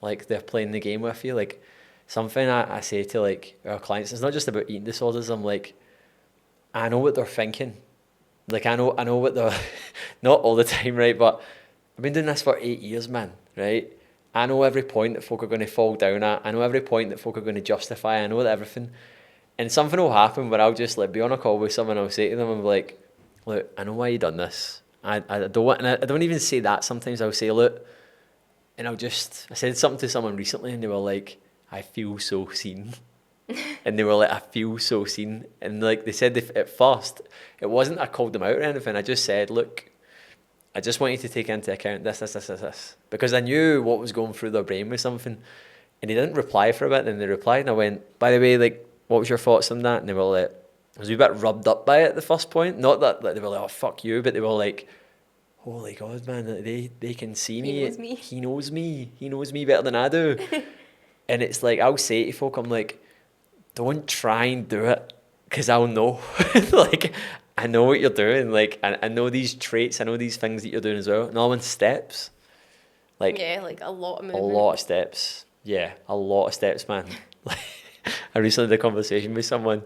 Like, they're playing the game with you. Like, something I say to, like, our clients, it's not just about eating disorders. I'm like, I know what they're thinking. Like, I know what they're... not all the time, right? But I've been doing this for 8 years, man, right? I know every point that folk are going to fall down at. I know every point that folk are going to justify. I know that everything. And something will happen where I'll just like be on a call with someone. I'll say to them, I'm like, look, I know why you done this. I don't want, and I don't even say that. Sometimes I'll say, look, and I said something to someone recently and they were like, I feel so seen. And they were like, I feel so seen. And like they said at first, it wasn't I called them out or anything. I just said, look, I just want you to take into account this. Because I knew what was going through their brain with something. And they didn't reply for a bit, and they replied, and I went, by the way, like, what was your thoughts on that? And they were like, I was a bit rubbed up by it at the first point. Not that like, they were like, oh, fuck you, but they were like, holy God, man, they can see me. He knows me. He knows me. He knows me better than I do. And it's like, I'll say to folk, I'm like, don't try and do it, because I'll know. Like, I know what you're doing. Like, I know these traits. I know these things that you're doing as well. Another one, steps. Like, yeah, like a lot of movement. a lot of steps. Yeah, a lot of steps, man. Like, I recently had a conversation with someone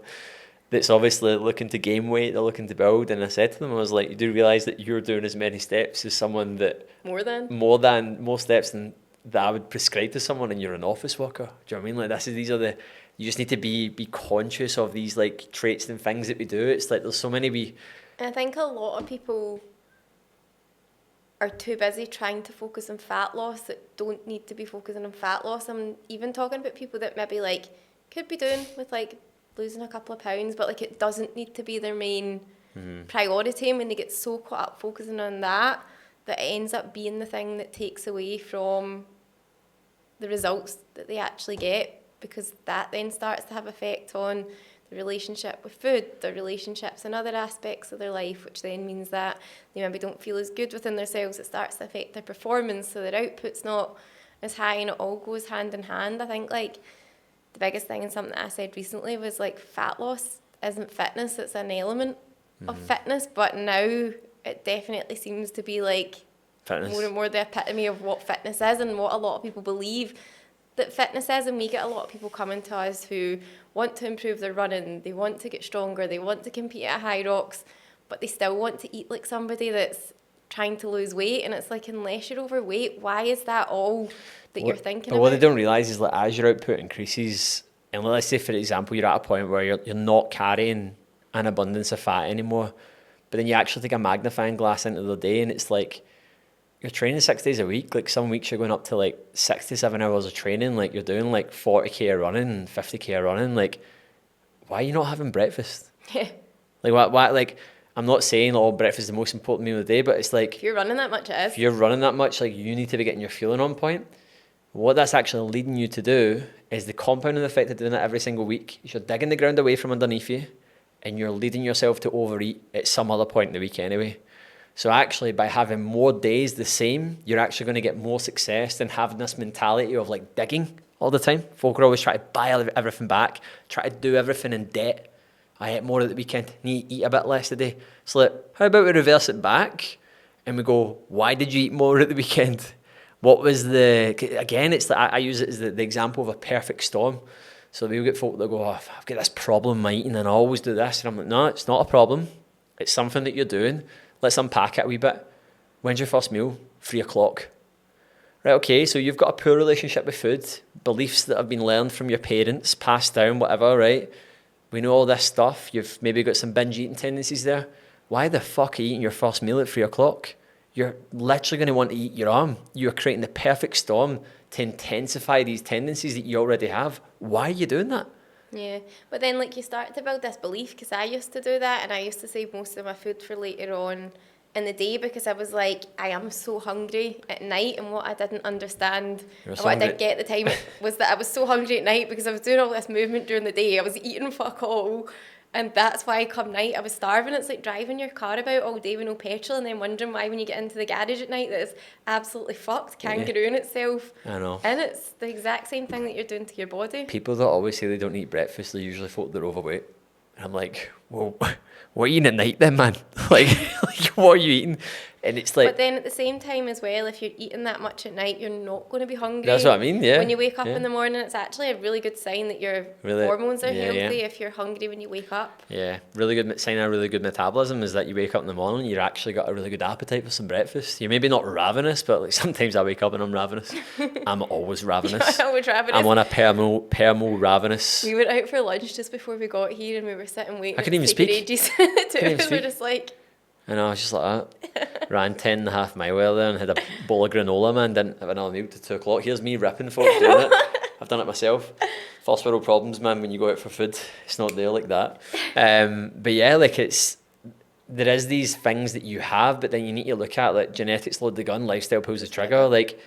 that's obviously looking to gain weight, they're looking to build, and I said to them, I was like, you do realise that you're doing as many steps as someone that... More steps than that I would prescribe to someone, and you're an office worker. Do you know what I mean? Like, these are the... You just need to be conscious of these, like, traits and things that we do. It's like, there's so many And I think a lot of people are too busy trying to focus on fat loss that don't need to be focusing on fat loss. I'm even talking about people that maybe like could be doing with like losing a couple of pounds, but like it doesn't need to be their main priority. And when they get so caught up focusing on that it ends up being the thing that takes away from the results that they actually get, because that then starts to have effect on the relationship with food, their relationships and other aspects of their life, which then means that they maybe don't feel as good within themselves. It starts to affect their performance, so their output's not as high, and it all goes hand in hand. I think like the biggest thing, and something that I said recently, was like fat loss isn't fitness, it's an element of fitness, but now it definitely seems to be like fitness. More and more the epitome of what fitness is and what a lot of people believe that fitness is. And we get a lot of people coming to us who want to improve their running, they want to get stronger, they want to compete at high rocks, but they still want to eat like somebody that's trying to lose weight. And it's like, unless you're overweight, why is that all that you're thinking but about? what they don't realise is that as your output increases, and let's say, for example, you're at a point where you're not carrying an abundance of fat anymore, but then you actually take a magnifying glass into the day, and it's like, you're training 6 days a week. Like, some weeks you're going up to like 67 hours of training. Like, you're doing like 40k of running and 50k of running. Like, why are you not having breakfast? Yeah. Like, why? Like, I'm not saying breakfast is the most important meal of the day, but it's like, If you're running that much, it is. if you're running that much, like, you need to be getting your fueling on point. What that's actually leading you to do is the compounding effect of doing it every single week. You're digging the ground away from underneath you, and you're leading yourself to overeat at some other point in the week anyway. So actually, by having more days the same, you're actually going to get more success than having this mentality of like digging all the time. Folk are always trying to buy everything back, try to do everything in debt. I ate more at the weekend, need to eat a bit less today. So like, how about we reverse it back and we go, why did you eat more at the weekend? What was again, it's I use it as the example of a perfect storm. So we'll get folk that go, oh, I've got this problem with my eating and I always do this. And I'm like, no, it's not a problem. It's something that you're doing. Let's unpack it a wee bit. When's your first meal? 3 o'clock. right, okay, so you've got a poor relationship with food, beliefs that have been learned from your parents, passed down, whatever, right? We know all this stuff. You've maybe got some binge eating tendencies there. Why the fuck are you eating your first meal at 3 o'clock? You're literally going to want to eat your arm. You're creating the perfect storm to intensify these tendencies that you already have. Why are you doing that? Yeah, but then like you start to build this belief, because I used to do that, and I used to save most of my food for later on in the day, because I was like, I am so hungry at night, and what I didn't understand, You're and so what I hungry. didn't get at the time was that I was so hungry at night because I was doing all this movement during the day. I was eating fuck all, and that's why come night I was starving. It's like driving your car about all day with no petrol, and then wondering why when you get into the garage at night that it's absolutely fucked, kangarooing itself. I know. And it's the exact same thing that you're doing to your body. People that always say they don't eat breakfast, they're usually folk that are overweight. And I'm like, well, what are you eating at night then, man? like, what are you eating? And it's like... But then at the same time as well, if you're eating that much at night, you're not going to be hungry. That's what I mean, yeah. When you wake up yeah. in the morning, it's actually a really good sign that your Really- hormones are yeah, healthy yeah. if you're hungry when you wake up. Yeah, really good sign of really good metabolism is that you wake up in the morning, you've actually got a really good appetite for some breakfast. You're maybe not ravenous, but like sometimes I wake up and I'm ravenous. I'm always ravenous. I was ravenous. I'm on a permo ravenous. We went out for lunch just before we got here, and we were sitting waiting. I couldn't even It's taking speak. ages. Couldn't even We're speak. just like, And I was just like that. Ran 10.5 miles there and had a bowl of granola, man. Didn't have another meal till 2 o'clock. Here's me ripping folks doing it. I've done it myself. First world problems, man, when you go out for food. It's not there like that. But yeah, like there is these things that you have, but then you need to look at like genetics load the gun, lifestyle pulls the trigger. Like,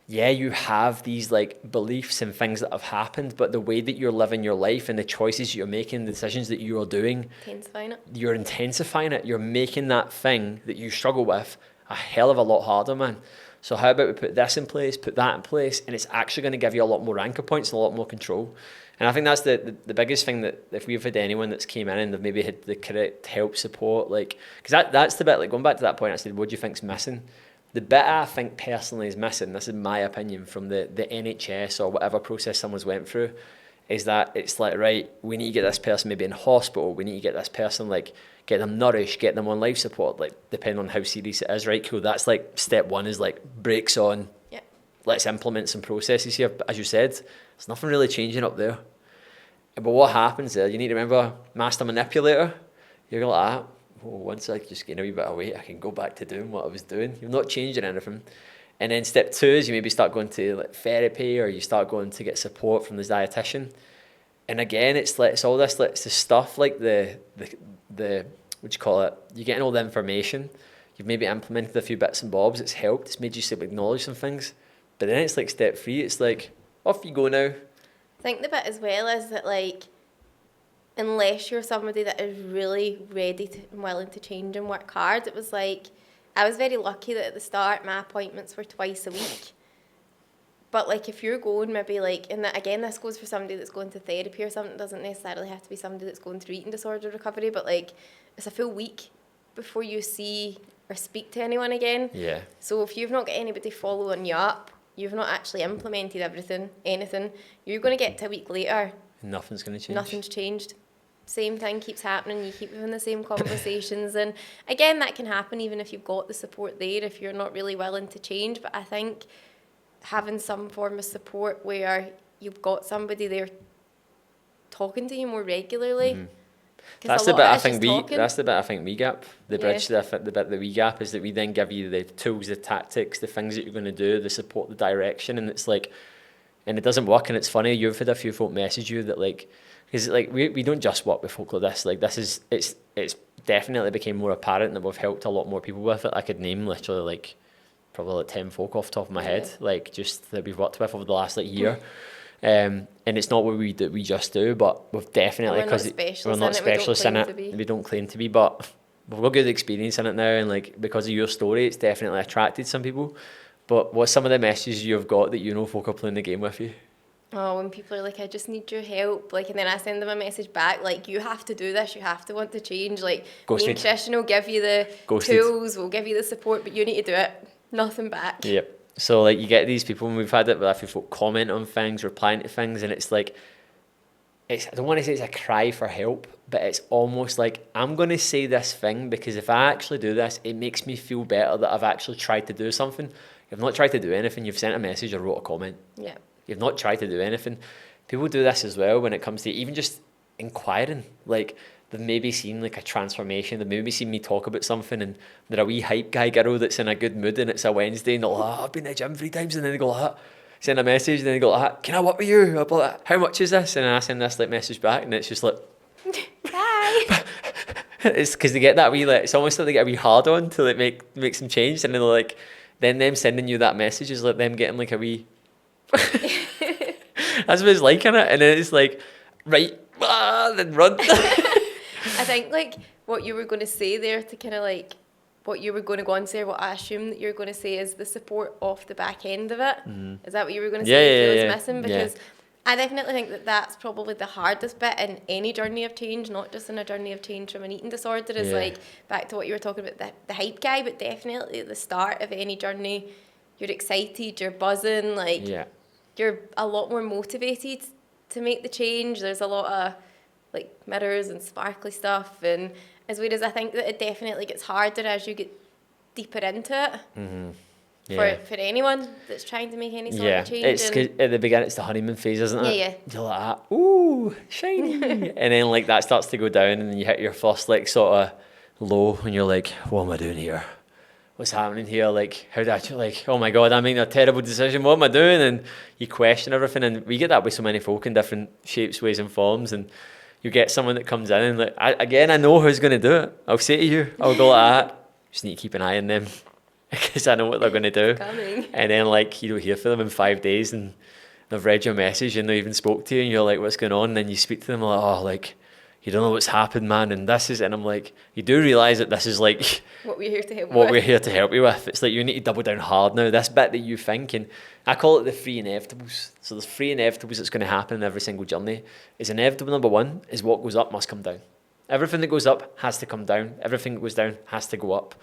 yeah, you have these like beliefs and things that have happened, but the way that you're living your life and the choices you're making, the decisions that you are doing, intensifying it. you're intensifying it. You're making that thing that you struggle with a hell of a lot harder, man. So how about we put this in place, put that in place, and it's actually going to give you a lot more anchor points and a lot more control. And I think that's the biggest thing, that if we've had anyone that's came in and they've maybe had the correct help, support, like, because that's the bit, like going back to that point, I said, what do you think's missing? The bit I think personally is missing, this is my opinion from the NHS or whatever process someone's went through, is that it's like, right, we need to get this person maybe in hospital, we need to get this person, like, get them nourished, get them on life support, like, depending on how serious it is, right, cool, that's like, step one is like, brakes on, Yep. let's implement some processes here, but as you said, there's nothing really changing up there. But what happens there, you need to remember, master manipulator, you're like, well, once I just gain a wee bit of weight, I can go back to doing what I was doing. You're not changing anything. And then step two is you maybe start going to like therapy, or you start going to get support from the dietitian. And again, it's like, it's all this, like, it's the stuff like the what do you call it? You're getting all the information. You've maybe implemented a few bits and bobs. It's helped. It's made you sort of acknowledge some things. But then it's like step three. It's like, off you go now. I think the bit as well is that, like, unless you're somebody that is really ready to, and willing to change and work hard, it was like, I was very lucky that at the start my appointments were twice a week. But like, if you're going maybe like, and that, again, this goes for somebody that's going to therapy or something, it doesn't necessarily have to be somebody that's going through eating disorder recovery, but like, it's a full week before you see or speak to anyone again. Yeah. So if you've not got anybody following you up, you've not actually implemented anything, you're going to get to a week later, Nothing's going to change. nothing's changed. Same thing keeps happening, you keep having the same conversations, and again, that can happen even if you've got the support there, if you're not really willing to change. But I think having some form of support where you've got somebody there talking to you more regularly. Mm-hmm. 'Cause That's a the lot bit of I it's think just we. talking. That's the bit I think we gap. The Yeah. bridge, the bit that we gap is that we then give you the tools, the tactics, the things that you're going to do, the support, the direction, and it's like, and it doesn't work. And it's funny, you've had a few folk message you that like, because like we don't just work with folk like this. Like this is it's definitely became more apparent that we've helped a lot more people with it. I could name literally like probably like 10 folk off the top of my head, like just that we've worked with over the last like year. And it's not what we do, we just do, but we've definitely, because we're not specialists in it, we don't claim to be, but we've got good experience in it now, and like because of your story, it's definitely attracted some people. But what's some of the messages you've got that you know folk are playing the game with you? Oh, when people are like, I just need your help, like, and then I send them a message back, like, you have to do this, you have to want to change, like, Ghosted. me and Christian will give you the tools, we'll give you the support, but you need to do it, nothing back. Yep. So like you get these people, and we've had it with a few folk comment on things, replying to things, and it's like, I don't want to say it's a cry for help, but it's almost like I'm going to say this thing because if I actually do this, it makes me feel better that I've actually tried to do something. You've not tried to do anything. You've sent a message or wrote a comment. Yeah. You've not tried to do anything. People do this as well when it comes to even just inquiring. Like, they've maybe seen like a transformation. They've maybe seen me talk about something and they're a wee hype guy girl that's in a good mood and it's a Wednesday and they're like, I've been to the gym 3 times, and then they go like that. Send a message and then they go like, can I work with you? I'll be like, how much is this? And I send this like message back and it's just like, Bye. it's because they get that wee like, it's almost like they get a wee hard on to like make some change, and then they're like, then them sending you that message is like them getting like a wee that's what it's like, innit? And then it's like, right, then run. I think like what you were going to say there to kind of like what you were going to go on to say, or what I assume that you're going to say is the support off the back end of it. Is that what you were going to say? Yeah, missing? Because I definitely think that that's probably the hardest bit in any journey of change, not just in a journey of change from an eating disorder. Is like back to what you were talking about, the hype guy, but definitely at the start of any journey, you're excited, you're buzzing, like you're a lot more motivated to make the change. There's a lot of like mirrors and sparkly stuff, and as weird as I think that it definitely gets harder as you get deeper into it. For anyone that's trying to make any sort of change. It's cause at the beginning it's the honeymoon phase, isn't it? Yeah. You're like, ooh, shiny. And then like that starts to go down and then you hit your first like sort of low and you're like, what am I doing here? What's happening here? Like, how did I, like, oh my God, I made a terrible decision. What am I doing? And you question everything. And we get that with so many folk in different shapes, ways and forms. And you get someone that comes in and like, I know who's going to do it. I'll say to you, I'll go like that. Just need to keep an eye on them because I know what they're going to do. Coming. And then like, you don't hear from them in 5 days and they've read your message and they even spoke to you and you're like, what's going on? And then you speak to them like, oh, like, you don't know what's happened, man. And this is, and I'm like, you do realise that this is like what we're here to help we're here to help you with. It's like you need to double down hard now. This bit that you think, and I call it the three inevitables. So there's three inevitables that's going to happen in every single journey. Is inevitable number one is what goes up must come down. Everything that goes up has to come down. Everything that goes down has to go up.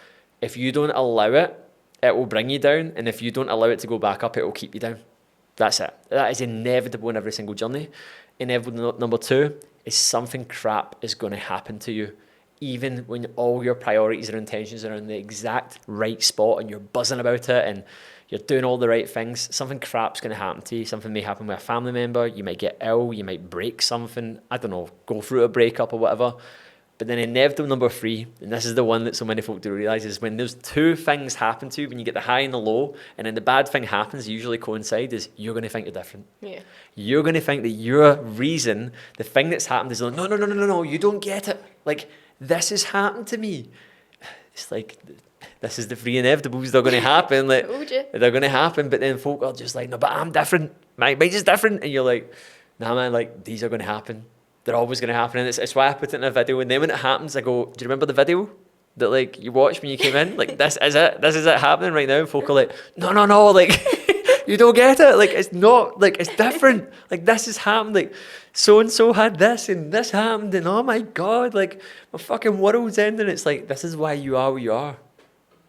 If you don't allow it, it will bring you down. And if you don't allow it to go back up, it will keep you down. That's it. That is inevitable in every single journey. Inevitable number two is something crap is going to happen to you. Even when all your priorities and intentions are in the exact right spot and you're buzzing about it and you're doing all the right things, something crap's going to happen to you. Something may happen with a family member. You might get ill. You might break something. I don't know, go through a breakup or whatever. But then inevitable number three, and this is the one that so many folk do realise, is when those two things happen to you, when you get the high and the low, and then the bad thing happens, usually coincide, is you're going to think you're different. Yeah. You're going to think that your reason, the thing that's happened is like, no, you don't get it. Like, this has happened to me. It's like, this is the three inevitables. They're going to happen. Like, they're going to happen, but then folk are just like, no, but I'm different. Mine's just different. And you're like, nah, man, like, these are going to happen. They're always going to happen. And it's why I put it in a video. And then when it happens, I go, do you remember the video that like you watched when you came in? Like, this is it happening right now. And folk are like, no, like, you don't get it. Like, it's not, like, it's different. Like, this has happened. Like, so-and-so had this and this happened. And oh my God, like, my fucking world's ending. It's like, this is why you are where you are.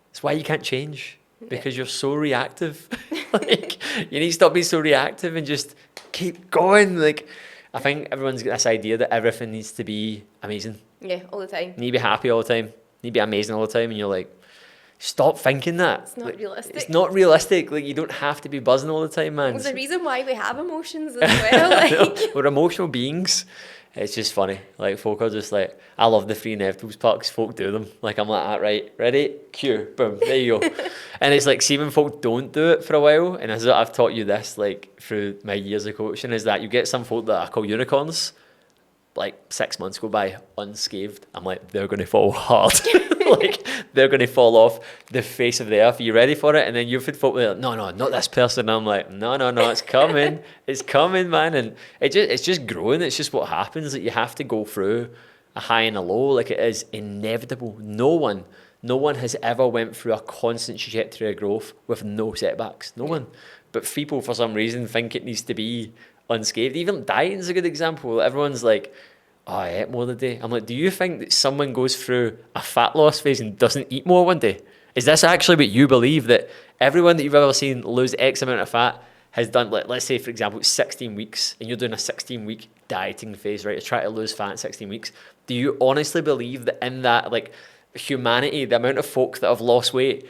It's why you can't change. Because you're so reactive. Like, you need to stop being so reactive and just keep going. Like, I think everyone's got this idea that everything needs to be amazing. Yeah, all the time. You need to be happy all the time. You need to be amazing all the time. And you're like, stop thinking that. It's not realistic. It's not realistic. Like, you don't have to be buzzing all the time, man. There's a reason why we have emotions as well. Like. We're emotional beings. It's just funny. Like, folk are just like, I love the three inevitables part because folk do them. Like, I'm like, ah, right, ready, cue, boom, there you go. And it's like, see when folk don't do it for a while, and as I've taught you this, like, through my years of coaching, is that you get some folk that I call unicorns, like 6 months go by unscathed. I'm like, they're going to fall hard. Like, they're going to fall off the face of the earth. Are you ready for it? And then you've had folk like, no, not this person. And I'm like, no, it's coming. It's coming, man. And it's just growing. It's just what happens. That you have to go through a high and a low. Like, it is inevitable. No one has ever went through a constant trajectory of growth with no setbacks. No one. But people, for some reason, think it needs to be unscathed. Even dieting is a good example. Everyone's like, oh, I ate more today. I'm like, do you think that someone goes through a fat loss phase and doesn't eat more one day? Is this actually what you believe, that everyone that you've ever seen lose X amount of fat has done, like, let's say, for example, 16 weeks, and you're doing a 16-week dieting phase, right? Try to lose fat in 16 weeks. Do you honestly believe that in that, like, humanity, the amount of folk that have lost weight,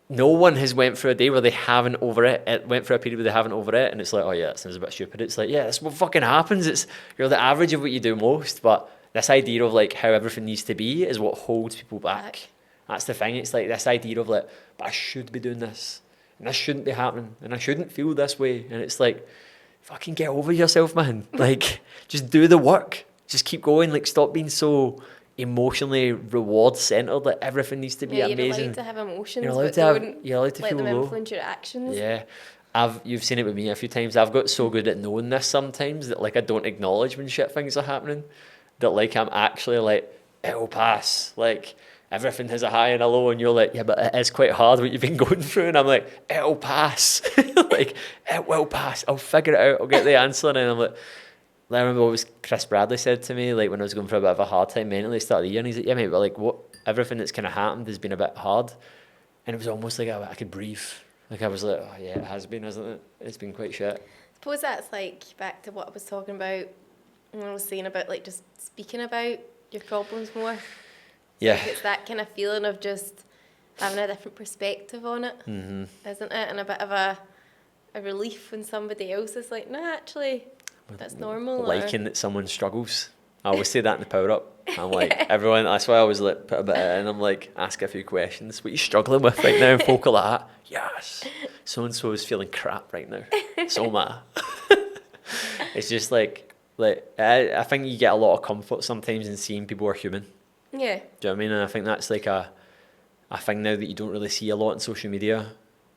no one has went through a day where they haven't over it went through a period where they haven't over it, and it's like, oh yeah, that sounds a bit stupid. It's like, yeah, that's what fucking happens. It's, you're the average of what you do most. But this idea of like how everything needs to be is what holds people back. That's the thing. It's like this idea of like, but I should be doing this, and this shouldn't be happening, and I shouldn't feel this way. And it's like, fucking get over yourself, man. Like, just do the work. Just keep going. Like, stop being so emotionally reward centered. Like, everything needs to be amazing. You're allowed to have emotions, you're allowed but to have, don't you're allowed to let feel them low. influence your actions. Yeah. You've seen it with me a few times. I've got so good at knowing this sometimes that like I don't acknowledge when shit things are happening. That like I'm actually like, it'll pass. Like, everything has a high and a low, and you're like, yeah, but it is quite hard what you've been going through. And I'm like, it'll pass. Like, it will pass. I'll figure it out. I'll get the answer. And I'm like, I remember what was Chris Bradley said to me, like when I was going through a bit of a hard time mentally at the start of the year, and he's like, yeah, mate, but like what, everything that's kind of happened has been a bit hard. And it was almost like I could breathe. Like I was like, oh yeah, it has been, hasn't it? It's been quite shit. I suppose that's like back to what I was talking about when I was saying about like just speaking about your problems more. Yeah. Like it's that kind of feeling of just having a different perspective on it, isn't it? And a bit of a relief when somebody else is like, no, actually, that's normal. Liking that someone struggles. I always say that in the power up. I'm like, everyone, that's why I always like put a bit in. I'm like, ask a few questions. What are you struggling with right now? And folk are like, yes, so-and-so is feeling crap right now. So am I. It's just like I think you get a lot of comfort sometimes in seeing people are human. Yeah. Do you know what I mean? And I think that's like a thing now that you don't really see a lot on social media.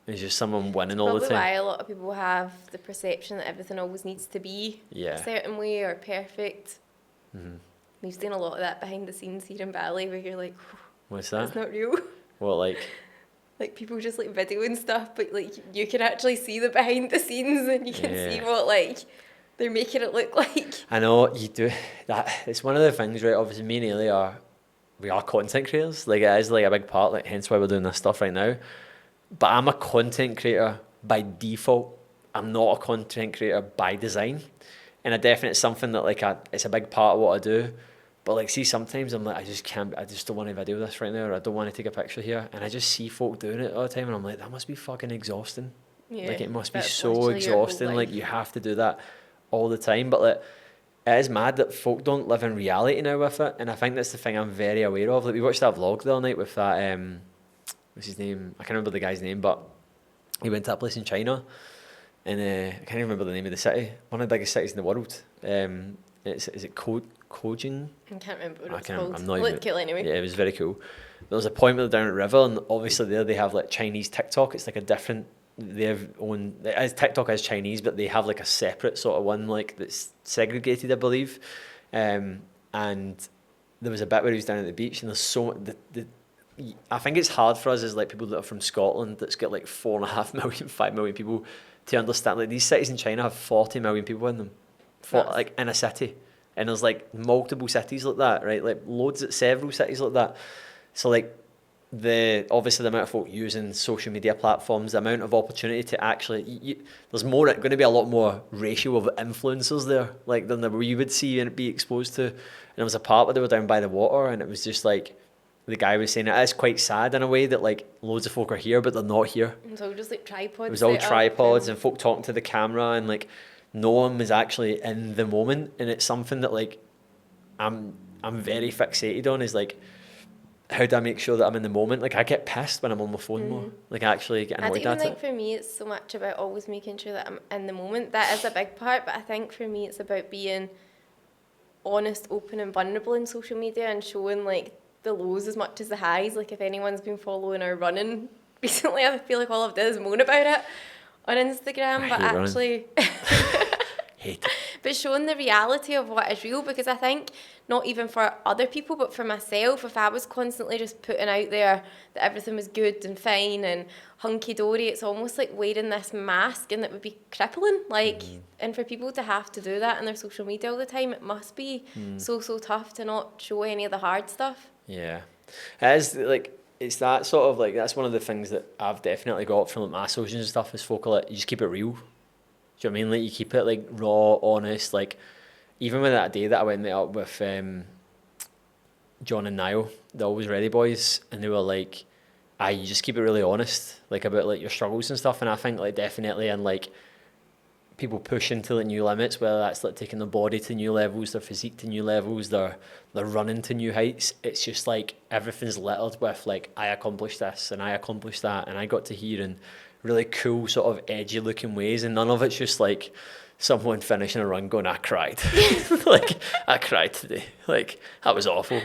It's just someone winning all the time. Probably why a lot of people have the perception that everything always needs to be a certain way or perfect. Mm-hmm. We've seen a lot of that behind the scenes here in Bali where you're like, what's that? That's not real. What, like? Like people just like videoing stuff, but like you can actually see the behind the scenes and you can see what like they're making it look like. I know, you do. That it's one of the things, right? Obviously me and Eilidh we are content creators. Like it is like a big part, like hence why we're doing this stuff right now. But I'm a content creator by default. I'm not a content creator by design. And I definitely, it's something that like it's a big part of what I do. But like, see, sometimes I'm like, I just don't want to video this right now, or I don't want to take a picture here. And I just see folk doing it all the time, and I'm like, that must be fucking exhausting. Yeah, like it must be so exhausting. Like you have to do that all the time. But like, it is mad that folk don't live in reality now with it. And I think that's the thing I'm very aware of. Like we watched that vlog the other night with that, what's his name? I can't remember the guy's name, but he went to a place in China. And I can't even remember the name of the city. One of the biggest cities in the world. Is it Kojing? I can't remember what it's called. I'm not even, cool anyway. Yeah, it was very cool. There was a point where they're down at the river, and obviously there they have like Chinese TikTok. It's like a different. They have own. As TikTok is Chinese, but they have like a separate sort of one like that's segregated, I believe. And there was a bit where he was down at the beach, and there's so I think it's hard for us as like people that are from Scotland that's got like 4.5 million, 5 million people to understand. Like these cities in China have 40 million people in them, like in a city, and there's like multiple cities like that, right? Like several cities like that. So like obviously the amount of folk using social media platforms, the amount of opportunity to actually there's going to be a lot more ratio of influencers there, like than you would see and be exposed to. And there was a part where they were down by the water, and it was just like. The guy was saying it is quite sad in a way that like loads of folk are here but they're not here. It was all just like tripods. It was all tripods and folk talking to the camera, and like no one was actually in the moment. And it's something that like I'm very fixated on, is like how do I make sure that I'm in the moment? Like I get pissed when I'm on my phone more. Like I actually get annoyed at it. I don't think for me it's so much about always making sure that I'm in the moment. That is a big part, but I think for me it's about being honest, open and vulnerable in social media and showing like the lows as much as the highs. Like if anyone's been following or running recently, I feel like all I've done is moan about it on Instagram, but actually hate but showing the reality of what is real, because I think not even for other people but for myself, if I was constantly just putting out there that everything was good and fine and hunky-dory, it's almost like wearing this mask, and that would be crippling. Like and for people to have to do that in their social media all the time, it must be so tough to not show any of the hard stuff. Yeah, it is like it's that sort of like that's one of the things that I've definitely got from like my socials and stuff is folk like you just keep it real. Do you know what I mean? Like you keep it like raw, honest. Like even with that day that I went and met up with John and Niall, the Always Ready boys, and they were like, you just keep it really honest, like about like your struggles and stuff. And I think like definitely, and like people pushing to the new limits, whether that's like taking their body to new levels, their physique to new levels, they're running to new heights. It's just like everything's littered with like, I accomplished this and I accomplished that and I got to here in really cool sort of edgy looking ways, and none of it's just like someone finishing a run going, I cried. Like, I cried today. Like, that was awful.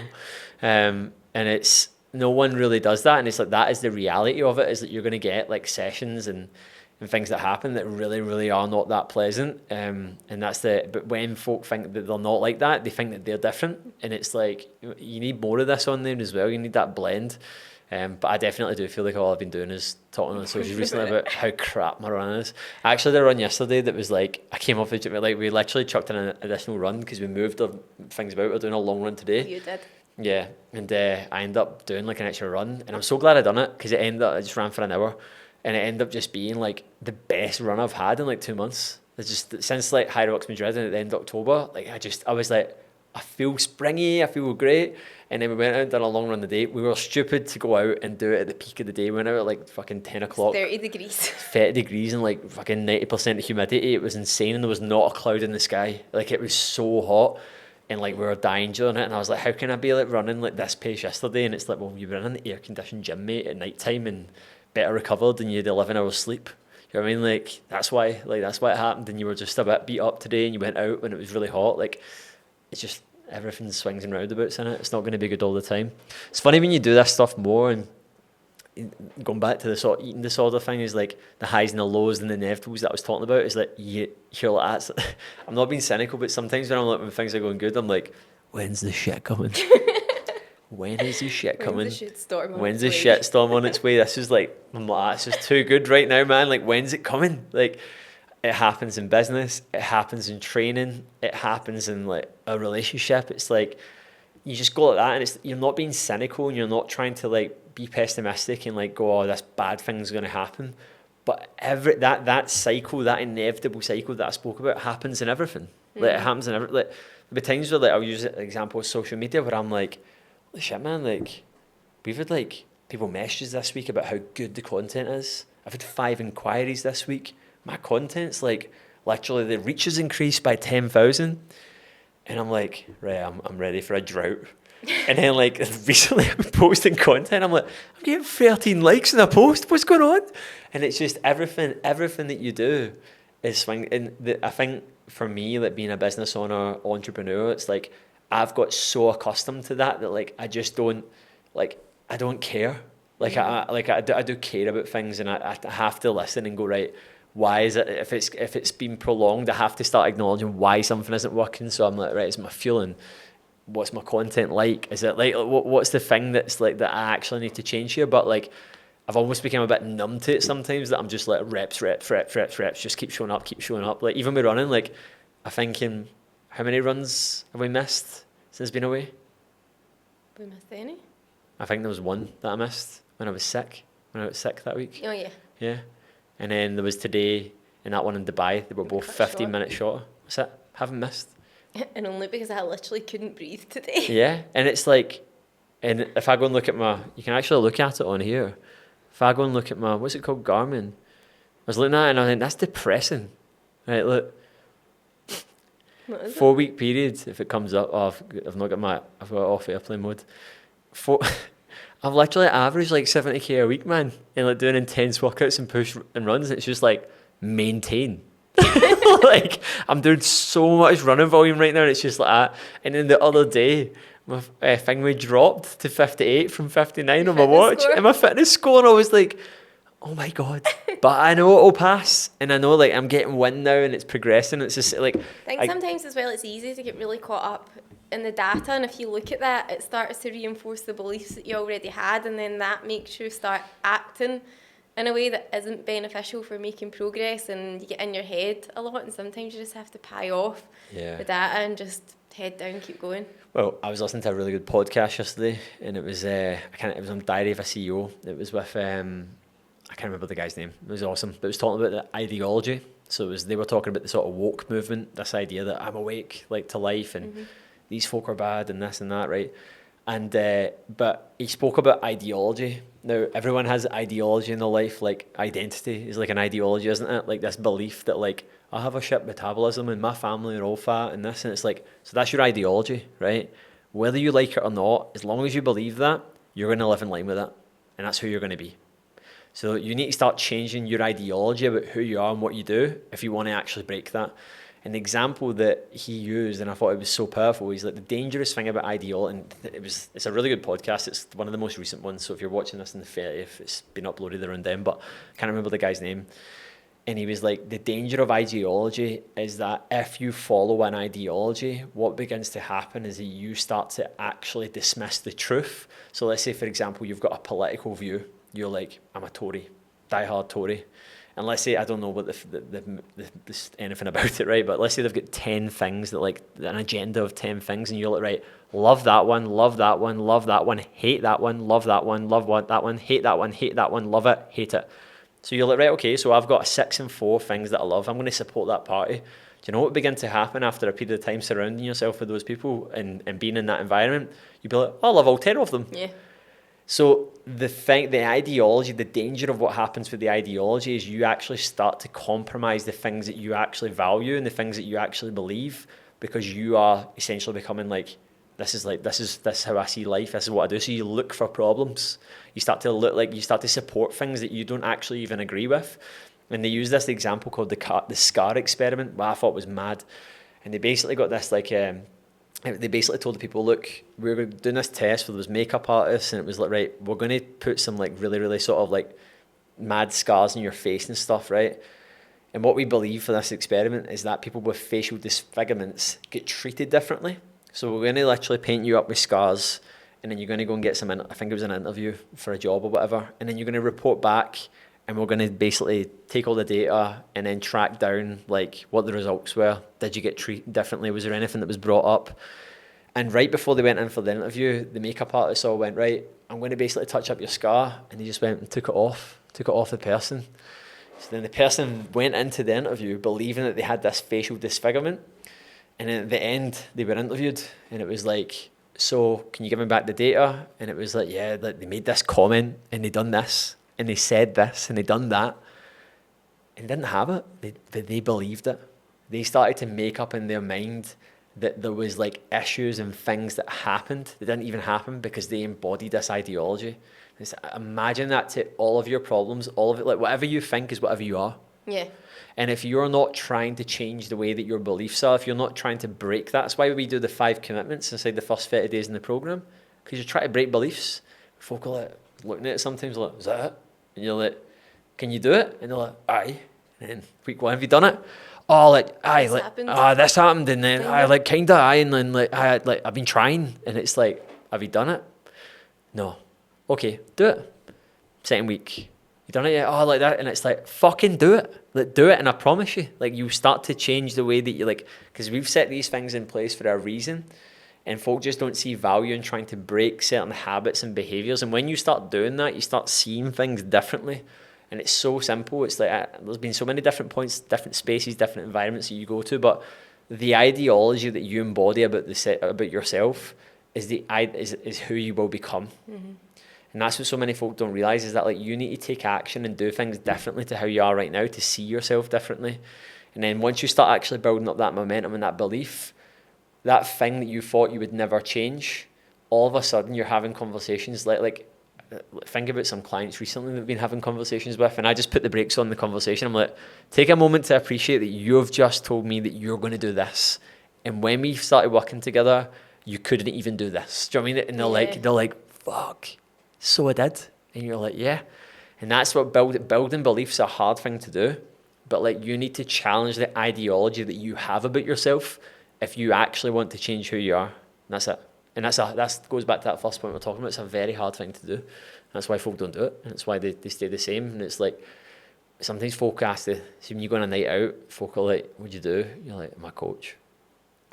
And it's, no one really does that. And it's like, that is the reality of it, is that you're going to get like sessions and things that happen that really, really are not that pleasant. And that's but when folk think that they're not like that, they think that they're different. And it's like, you need more of this on there as well. You need that blend. But I definitely do feel like all I've been doing is talking on socials recently about how crap my run is. I actually did a run yesterday that was like, I came off it, like we literally chucked in an additional run because we moved things about. We're doing a long run today. You did. Yeah, and I ended up doing like an extra run, and I'm so glad I done it, because I just ran for an hour, and it ended up just being like the best run I've had in like 2 months. It's just since like High Rocks Madrid and at the end of October, like I was like, I feel springy, I feel great. And then we went out and done a long run the day. We were stupid to go out and do it at the peak of the day. We went out at like fucking 10 o'clock. 30 degrees. 30 degrees and like fucking 90% humidity. It was insane, and there was not a cloud in the sky. Like, it was so hot, and like we were dying during it. And I was like, how can I be like running like this pace yesterday? And it's like, well, you were in an air conditioned gym, mate, at night time, and better recovered, and you had 11 hours sleep. You know what I mean? Like, that's why it happened. And you were just a bit beat up today, and you went out when it was really hot. Like, it's just, everything swings and roundabouts in it. It's not going to be good all the time. It's funny when you do this stuff more, and going back to the sort of eating disorder thing, is like the highs and the lows and the inevitables that I was talking about, is like, you're like, I'm not being cynical, but sometimes when things are going good, I'm like, when's the shit coming? When is the shit coming? When's the shitstorm on its way? This is like, I'm like, it's just too good right now, man. Like, when's it coming? Like, it happens in business, it happens in training, it happens in like a relationship. It's like, you just go like that, and it's, you're not being cynical, and you're not trying to like be pessimistic and like go, oh, this bad thing's going to happen. But that cycle, that inevitable cycle that I spoke about, happens in everything. Like, it happens in everything. Like, there'll be times where, like, I'll use an example of social media where I'm like, holy shit, man, like, we've had like people messages this week about how good the content is. I've had 5 inquiries this week. My content's like, literally the reach has increased by 10,000. And I'm like, right, I'm ready for a drought. And then like recently I've been posting content. I'm like, I'm getting 13 likes in a post. What's going on? And it's just everything that you do is swing. And I think for me, like being a business owner, entrepreneur, it's like, I've got so accustomed to that like, I just don't, like, I don't care. Like, I do care about things, and I have to listen and go, right, why is it, if it's been prolonged, I have to start acknowledging why something isn't working. So I'm like, right, is my fueling? What's my content like? Is it like, what's the thing that's like that I actually need to change here? But like, I've almost become a bit numb to it sometimes, that I'm just like reps, just keep showing up. Like, even with running, like, I'm thinking, how many runs have we missed since being away? We missed any? I think there was one that I missed when I was sick that week. Oh, yeah. Yeah. And then there was today and that one in Dubai. They were both 15 minutes shorter. That's it. Haven't missed. And only because I literally couldn't breathe today. Yeah. And it's like, and if I go and look at you can actually look at it on here. If I go and look at what's it called, Garmin? I was looking at it and I think that's depressing. Right, look. 4-week period, if it comes up, I've got off airplane mode. I've literally averaged like 70k a week, man, and like doing intense workouts and push and runs. It's just like maintain. Like, I'm doing so much running volume right now, and it's just like that. And then the other day, my thing we dropped to 58 from 59 on my watch, and my fitness score, and I was like, oh my God. But I know it'll pass, and I know like I'm getting wind now, and it's progressing. It's just like, I think sometimes as well, it's easy to get really caught up in the data, and if you look at that, it starts to reinforce the beliefs that you already had, and then that makes you start acting in a way that isn't beneficial for making progress, and you get in your head a lot, and sometimes you just have to pie off the data and just head down, keep going. Well, I was listening to a really good podcast yesterday, and it was it was on Diary of a CEO. It was with I can't remember the guy's name. It was awesome. But it was talking about the ideology So they were talking about the sort of woke movement, this idea that I'm awake like to life and these folk are bad and this and that, right? And but he spoke about ideology. Now everyone has ideology in their life. Like identity is like an ideology, isn't it? Like this belief that like I have a shit metabolism and my family are all fat and this, and it's like, so that's your ideology, right? Whether you like it or not, as long as you believe that, you're going to live in line with it, and that's who you're going to be. So you need to start changing your ideology about who you are and what you do if you want to actually break that. An example that he used, and I thought it was so powerful, is like the dangerous thing about ideology, and it's a really good podcast. It's one of the most recent ones. So if you're watching this in the 30th, it's been uploaded around then, but I can't remember the guy's name. And he was like, the danger of ideology is that if you follow an ideology, what begins to happen is that you start to actually dismiss the truth. So let's say, for example, you've got a political view. You're like, I'm a Tory, diehard Tory. And let's say, I don't know what anything about it, right? But let's say they've got 10 things, that like an agenda of 10 things, and you're like, right, love that one, love that one, love that one, hate that one, love that one, love that one, hate that one, hate that one, love it, hate it. So you're like, right, okay, so I've got 6 and 4 things that I love. I'm going to support that party. Do you know what begin to happen after a period of time surrounding yourself with those people and being in that environment? You'd be like, oh, I love all 10 of them. Yeah. So the ideology, the danger of what happens with the ideology is you actually start to compromise the things that you actually value and the things that you actually believe, because you are essentially becoming like, this is how I see life, this is what I do. So you look for problems. You start to support things that you don't actually even agree with. And they use this example called the scar experiment, what I thought was mad. And they basically got this like, they basically told the people, look, we're doing this test for those makeup artists, and it was like, right, we're going to put some like really, really sort of like mad scars in your face and stuff, right? And what we believe for this experiment is that people with facial disfigurements get treated differently. So we're going to literally paint you up with scars, and then you're going to go and get I think it was an interview for a job or whatever, and then you're going to report back, and we're going to basically take all the data and then track down like what the results were. Did you get treated differently? Was there anything that was brought up? And right before they went in for the interview, the makeup artist all went, right, I'm going to basically touch up your scar, and they just went and took it off the person. So then the person went into the interview believing that they had this facial disfigurement. And then at the end, they were interviewed, and it was like, so can you give me back the data? And it was like, yeah, like they made this comment, and they done this, and they said this, and they done that. And they didn't have it. They believed it. They started to make up in their mind that there was like issues and things that happened that didn't even happen because they embodied this ideology. Imagine that to all of your problems, all of it, like whatever you think is whatever you are. Yeah. And if you're not trying to change the way that your beliefs are, if you're not trying to break that, that's why we do the 5 commitments inside the first 30 days in the program, because you're trying to break beliefs. Folk are like looking at it sometimes like, is that it? And you're like, can you do it? And they're like, aye. And then week 1, have you done it? Oh, like, aye, like, this happened, and then I like kinda, aye, and then like, I've been trying, and it's like, have you done it? No. Okay, do it. Second week, you done it yet? Oh, like that, and it's like, fucking do it. Like, do it, and I promise you, like, you start to change the way that you like, because we've set these things in place for a reason, and folk just don't see value in trying to break certain habits and behaviors. And when you start doing that, you start seeing things differently. And it's so simple. It's like there's been so many different points, different spaces, different environments that you go to, but the ideology that you embody about yourself is is who you will become. Mm-hmm. And that's what so many folk don't realize, is that like you need to take action and do things differently to how you are right now to see yourself differently. And then once you start actually building up that momentum and that belief, that thing that you thought you would never change, all of a sudden you're having conversations like think about some clients recently that we've been having conversations with, and I just put the brakes on the conversation. I'm like, take a moment to appreciate that you've just told me that you're going to do this, and when we started working together, you couldn't even do this. Do you know what I mean? And they're like, fuck, so I did. And you're like, yeah. And that's what building beliefs a hard thing to do, but like you need to challenge the ideology that you have about yourself if you actually want to change who you are. And that's it. And that goes back to that first point we're talking about. It's a very hard thing to do. That's why folk don't do it. And it's why they stay the same. And it's like, sometimes folk ask see when you go on a night out, folk are like, what'd you do? You're like, I'm a coach.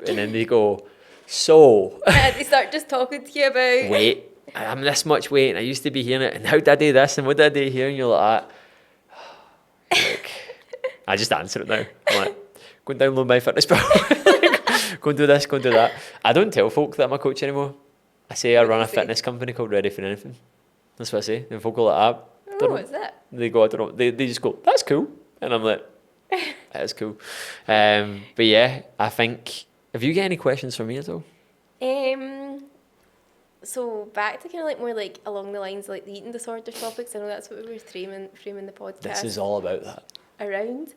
And then they go, so. They start just talking to you about. Weight. I'm this much weight, and I used to be here, and how did I do this, and what did I do here? And you're like, I just answer it now. I'm like, go and download my fitness pal. Go and do this, go and do that. I don't tell folk that I'm a coach anymore. I say I What do run you a say? fitness company called Ready for Anything. That's what I say. And folk go like, ah, Oh, what's that? they go, I don't know. They just go, that's cool. And I'm like, that is cool. But yeah, I think, have you got any questions for me at all? So back to kind of like more like along the lines of like the eating disorder topics. I know that's what we were framing the podcast This is all about that. around.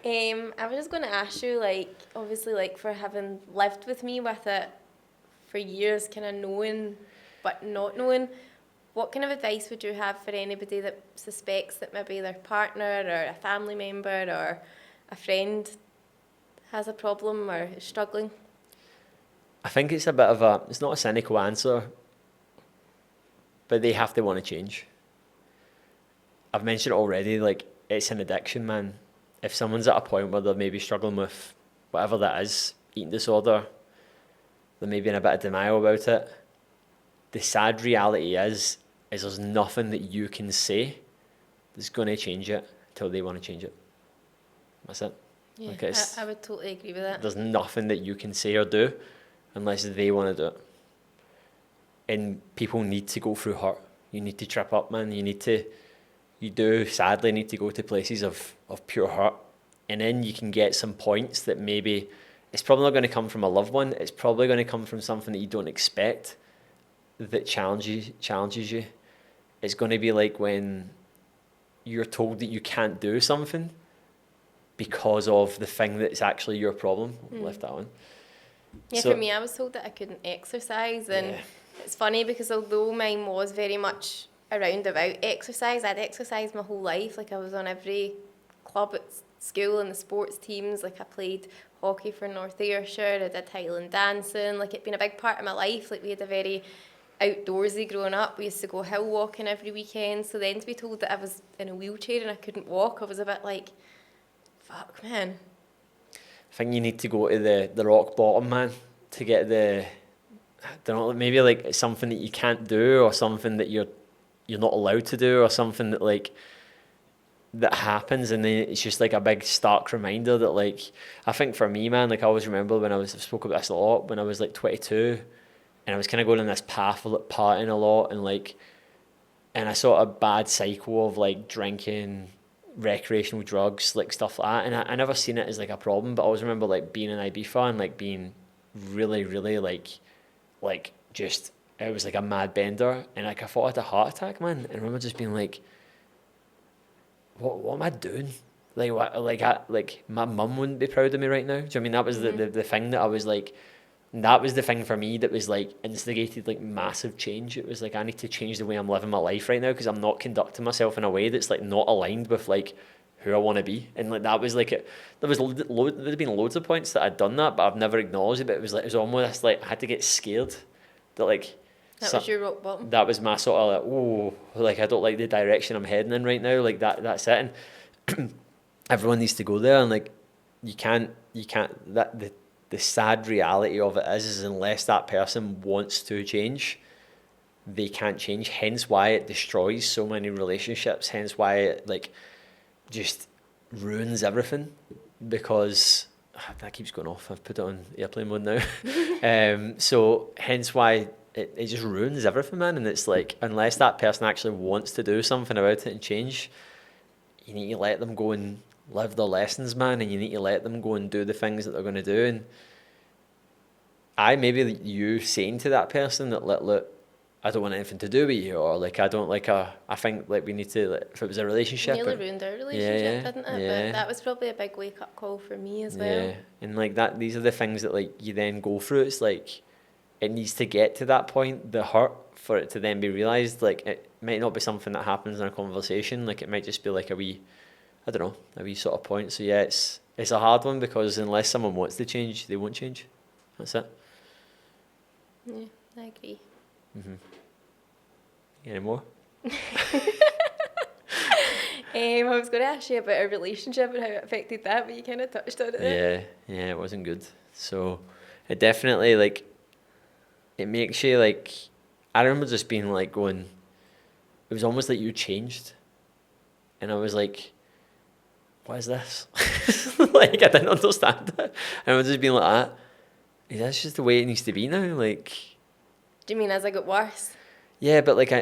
I was just going to ask you, like, obviously, like, for having lived with me with it for years, kind of knowing but not knowing, what kind of advice would you have for anybody that suspects that maybe their partner or a family member or a friend has a problem or is struggling? I think it's a bit of a, it's not a cynical answer, but they have to want to change. I've mentioned it already, like, it's an addiction, man. If someone's at a point where they're maybe struggling with whatever that is, eating disorder, they're maybe in a bit of denial about it, the sad reality is there's nothing that you can say that's going to change it till they want to change it. That's it. Yeah, Like I would totally agree with that. there's nothing that you can say or do unless they want to do it. And people need to go through hurt. You need to trip up, man. You do sadly need to go to places of pure hurt. And then you can get some points that maybe, it's probably not going to come from a loved one. It's probably going to come from something that you don't expect that challenges you. It's going to be like when you're told that you can't do something because of the thing that's actually your problem. Left that one. Yeah, So- for me, I was told that I couldn't exercise, and Yeah. it's funny because although mine was very much around about exercise, I'd exercised my whole life. Like, I was on every club at school and the sports teams. Like, I played hockey for North Ayrshire, I did Highland dancing. Like, it'd been a big part of my life. Like, we had a very outdoorsy growing up. We used to go hill walking every weekend. So then to be told that I was in a wheelchair and I couldn't walk, I was a bit like, fuck, man. I think you need to go to the rock bottom, man, to get the, I don't know, maybe like it's something that you can't do or something that you're not allowed to do or something that like that happens, and then it's just like a big stark reminder that, like, I think for me, man, like I always remember when I've spoke about this a lot, when I was like 22 and I was kind of going in this path of like partying a lot and like, and I saw a bad cycle of like drinking, recreational drugs, like stuff like that, and I never seen it as like a problem, but I always remember like being in Ibiza and like being really, really like just, it was like a mad bender, and like I thought I had a heart attack, man, and I remember just being like, what am I doing? Like what, like my mum wouldn't be proud of me right now. Do you know what I mean? That was the thing that I was like, that was the thing for me that was like instigated like massive change. It was like, I need to change the way I'm living my life right now because I'm not conducting myself in a way that's like not aligned with like who I want to be. And like that was like it. There'd been loads of points that I'd done that, but I've never acknowledged it. But it was like, it was almost like I had to get scared that like That was your rock bottom. that was my sort of like, oh, like I don't like the direction I'm heading in right now. Like that's it. And everyone needs to go there, and like you can't that the sad reality of it is unless that person wants to change, they can't change. Hence why it destroys so many relationships. Hence why it like just ruins everything, because that keeps going off. I've put it on airplane mode now. So hence why it just ruins everything, man. And it's like, unless that person actually wants to do something about it and change, you need to let them go and live their lessons, man, and you need to let them go and do the things that they're going to do. And maybe you saying to that person that, look, I don't want anything to do with you, or like I don't like I think like we need to, like, if it was a relationship, Nearly ruined our relationship, didn't it? yeah. But that was probably a big wake up call for me as well. Yeah, and like that, these are the things that like you then go through. It's like it needs to get to that point, the hurt, for it to then be realised. Like it might not be something that happens in a conversation. Like it might just be like a wee, I don't know, a wee sort of point. So yeah, it's a hard one because unless someone wants to change, they won't change. That's it. Yeah, I agree. Mm-hmm. Any more? I was going to ask you about our relationship and how it affected that, but you kind of touched on it there. Yeah, it wasn't good. So it definitely, like, it makes you like, I remember just being like going, it was almost like you changed. And I was like, what is this? Like, I didn't understand it. And I was just being like that. That's just the way it needs to be now. Like, Do you mean as I got worse? yeah, but like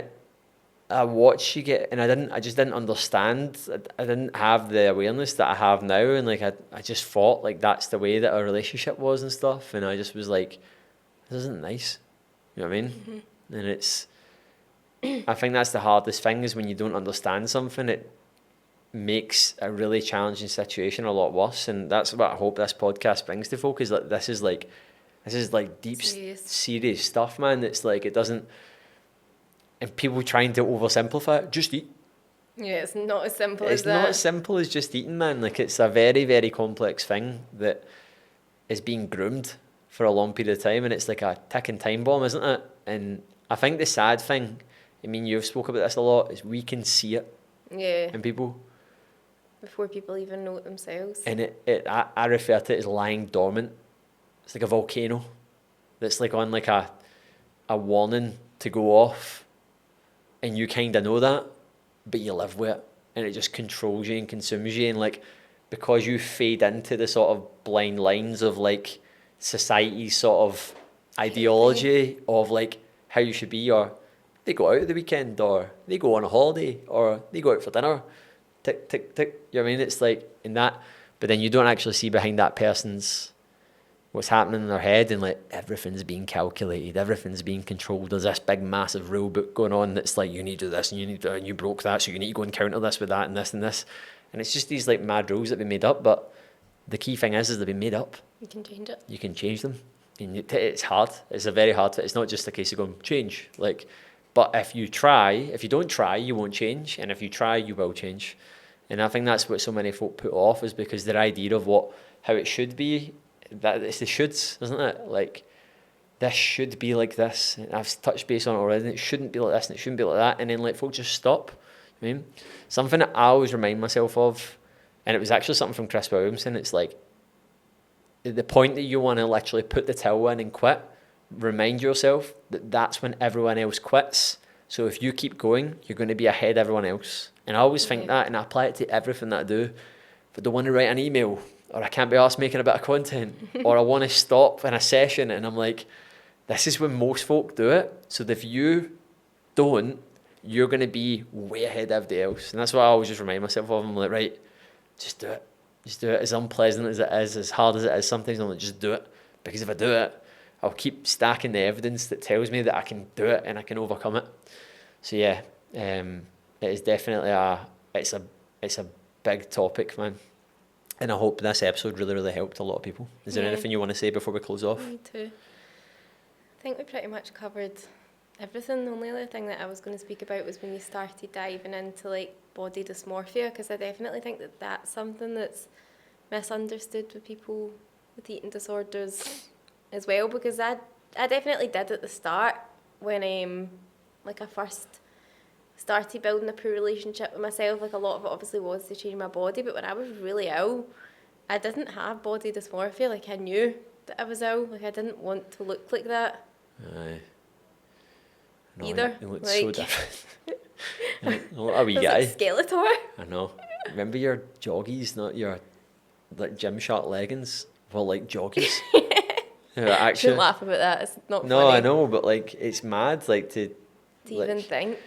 I watched you get, and I just didn't understand. I didn't have the awareness that I have now, and like I just thought like that's the way that our relationship was and stuff, and I just was like, this isn't nice. You know what I mean? Mm-hmm. And it's, I think that's the hardest thing is when you don't understand something, it makes a really challenging situation a lot worse, and that's what I hope this podcast brings to folk is that this is like deep, serious stuff, man. It's like it doesn't. And people trying to oversimplify it, just eat. Yeah, it's not as simple It's as that. not as simple as just eating, man. Like, it's a very, very complex thing that is being groomed for a long period of time, and it's like a ticking time bomb, isn't it? And I think the sad thing, I mean, you've spoke about this a lot, is we can see it Yeah. in people. Before people even know it themselves. And I refer to it as lying dormant. It's like a volcano that's like on like a warning to go off. And you kind of know that, but you live with it, and it just controls you and consumes you, and like because you fade into the sort of blind lines of like society's sort of ideology of like how you should be, or they go out at the weekend, or they go on a holiday, or they go out for dinner, tick tick tick. You know what I mean? It's like in that, but then you don't actually see behind that person's what's happening in their head, and like everything's being calculated, everything's being controlled. There's this big massive rule book going on that's like you need to do this and you need to, and you broke that, so you need to go and counter this with that and this and this, and it's just these like mad rules that have been made up. But the key thing is they've been made up. You can change it. You can change them, and it's hard. It's a very hard. It's not just a case of going change. Like, but if you don't try, you won't change, and if you try, you will change. And I think that's what so many folk put off is because their idea of how it should be. That it's the shoulds, isn't it? Like, this should be like this. And I've touched base on it already. It shouldn't be like this, and it shouldn't be like that. And then like folk just stop. I mean, something that I always remind myself of, and it was actually something from Chris Williamson. It's like the point that you want to literally put the till in and quit. Remind yourself that that's when everyone else quits. So if you keep going, you're going to be ahead of everyone else. And I always think that, and I apply it to everything that I do. If I don't want to write an email, or I can't be asked making a bit of content, or I want to stop in a session, and I'm like, this is when most folk do it. So that if you don't, you're going to be way ahead of everybody else. And that's what I always just remind myself of. I'm like, right, just do it. Just do it. As unpleasant as it is, as hard as it is, sometimes I'm like, just do it. Because if I do it, I'll keep stacking the evidence that tells me that I can do it and I can overcome it. So yeah, it is definitely it's a big topic, man. And I hope this episode really, really helped a lot of people. Is there anything you want to say before we close off? Me too. I think we pretty much covered everything. The only other thing that I was going to speak about was when you started diving into like body dysmorphia, because I definitely think that that's something that's misunderstood with people with eating disorders as well, because I definitely did at the start when I first started building a poor relationship with myself. Like, a lot of it obviously was to change my body, but when I was really ill, I didn't have body dysmorphia. Like, I knew that I was ill. Like, I didn't want to look like that. Aye. No, either. It looks like, so different. What a wee guy. Like Skeletor. I know. Remember your joggies, not your like Gymshark leggings? Well, like joggies. Actually, don't laugh about that. It's not no, funny. I know, but like it's mad, like to like, even think.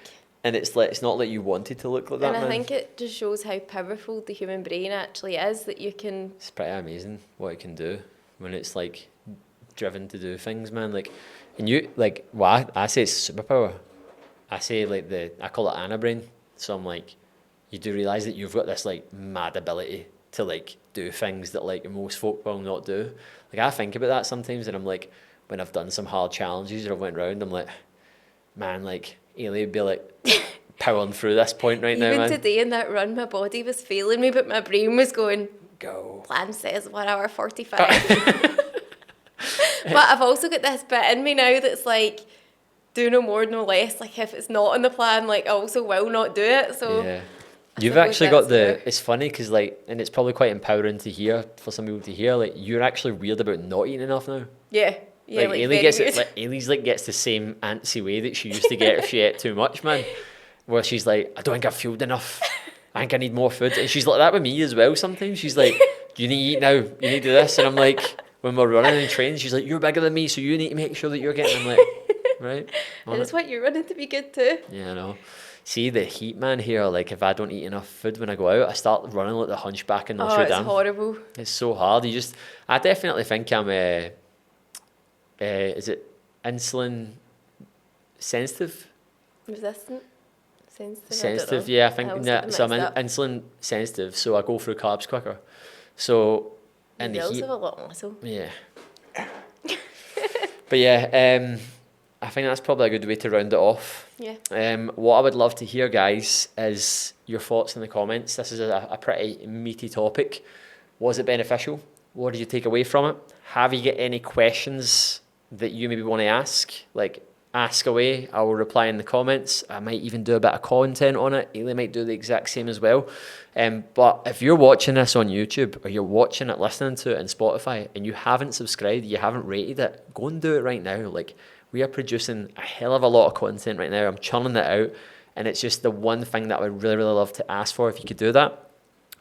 And it's like it's not like you wanted to look like that. And I think it just shows how powerful the human brain actually is. That you can. It's pretty amazing what it can do when it's like driven to do things, man. Like, and you like, well, I say it's superpower. I say like I call it Anna brain. So I'm like, you do realise that you've got this like mad ability to like do things that like most folk will not do. Like, I think about that sometimes, and I'm like, when I've done some hard challenges or I went round, I'm like, man, like Eilidh would be like powering through this point right now, man. Even today in that run, my body was failing me, but my brain was going, go. Plan says 1 hour 45. But I've also got this bit in me now that's like, do no more, no less. Like, if it's not on the plan, like, I also will not do it. So yeah. You've actually got it's funny because like, and it's probably quite empowering to hear for some people to hear, like, you're actually weird about not eating enough now. Yeah. Yeah, like Eilidh gets it. Like, Eilidh's like gets the same antsy way that she used to get if she ate too much, man. Where she's like, I don't think I've fueled enough. I think I need more food. And she's like that with me as well sometimes. She's like, you need to eat now. You need to do this. And I'm like, when we're running in trains, she's like, you're bigger than me, so you need to make sure that you're getting. I'm like, right. I just want your running to be good too. Yeah, I know. See the heat, man, here, like if I don't eat enough food when I go out, I start running like the hunchback in Notre Oh, Dame. it's horrible. It's so hard. I definitely think I'm, is it insulin sensitive? Resistant? Sensitive? Sensitive, yeah, I think, always yeah, get them so I'm mixed up. insulin sensitive, so I go through carbs quicker. So, in You the also heat, have a lot of muscle. yeah. But yeah, I think that's probably a good way to round it off. Yeah. What I would love to hear, guys, is your thoughts in the comments. This is a pretty meaty topic. Was it beneficial? What did you take away from it? Have you got any questions that you maybe want to ask? Like, ask away. I will reply in the comments. I might even do a bit of content on it. Eilidh might do the exact same as well. But if you're watching this on YouTube or you're watching it, listening to it on Spotify, and you haven't subscribed, you haven't rated it, go and do it right now. Like, we are producing a hell of a lot of content right now. I'm churning it out, and it's just the one thing that I would really, really love to ask for if you could do that.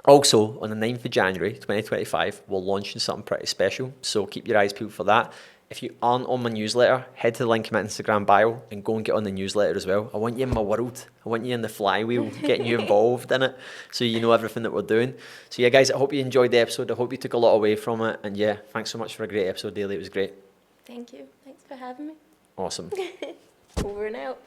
Also, on the 9th of January 2025, we're launching something pretty special, so keep your eyes peeled for that. If you aren't on my newsletter, head to the link in my Instagram bio and go and get on the newsletter as well. I want you in my world. I want you in the flywheel, getting you involved in it so you know everything that we're doing. So yeah, guys, I hope you enjoyed the episode. I hope you took a lot away from it. And yeah, thanks so much for a great episode, Eilidh. It was great. Thank you. Thanks for having me. Awesome. Over and out.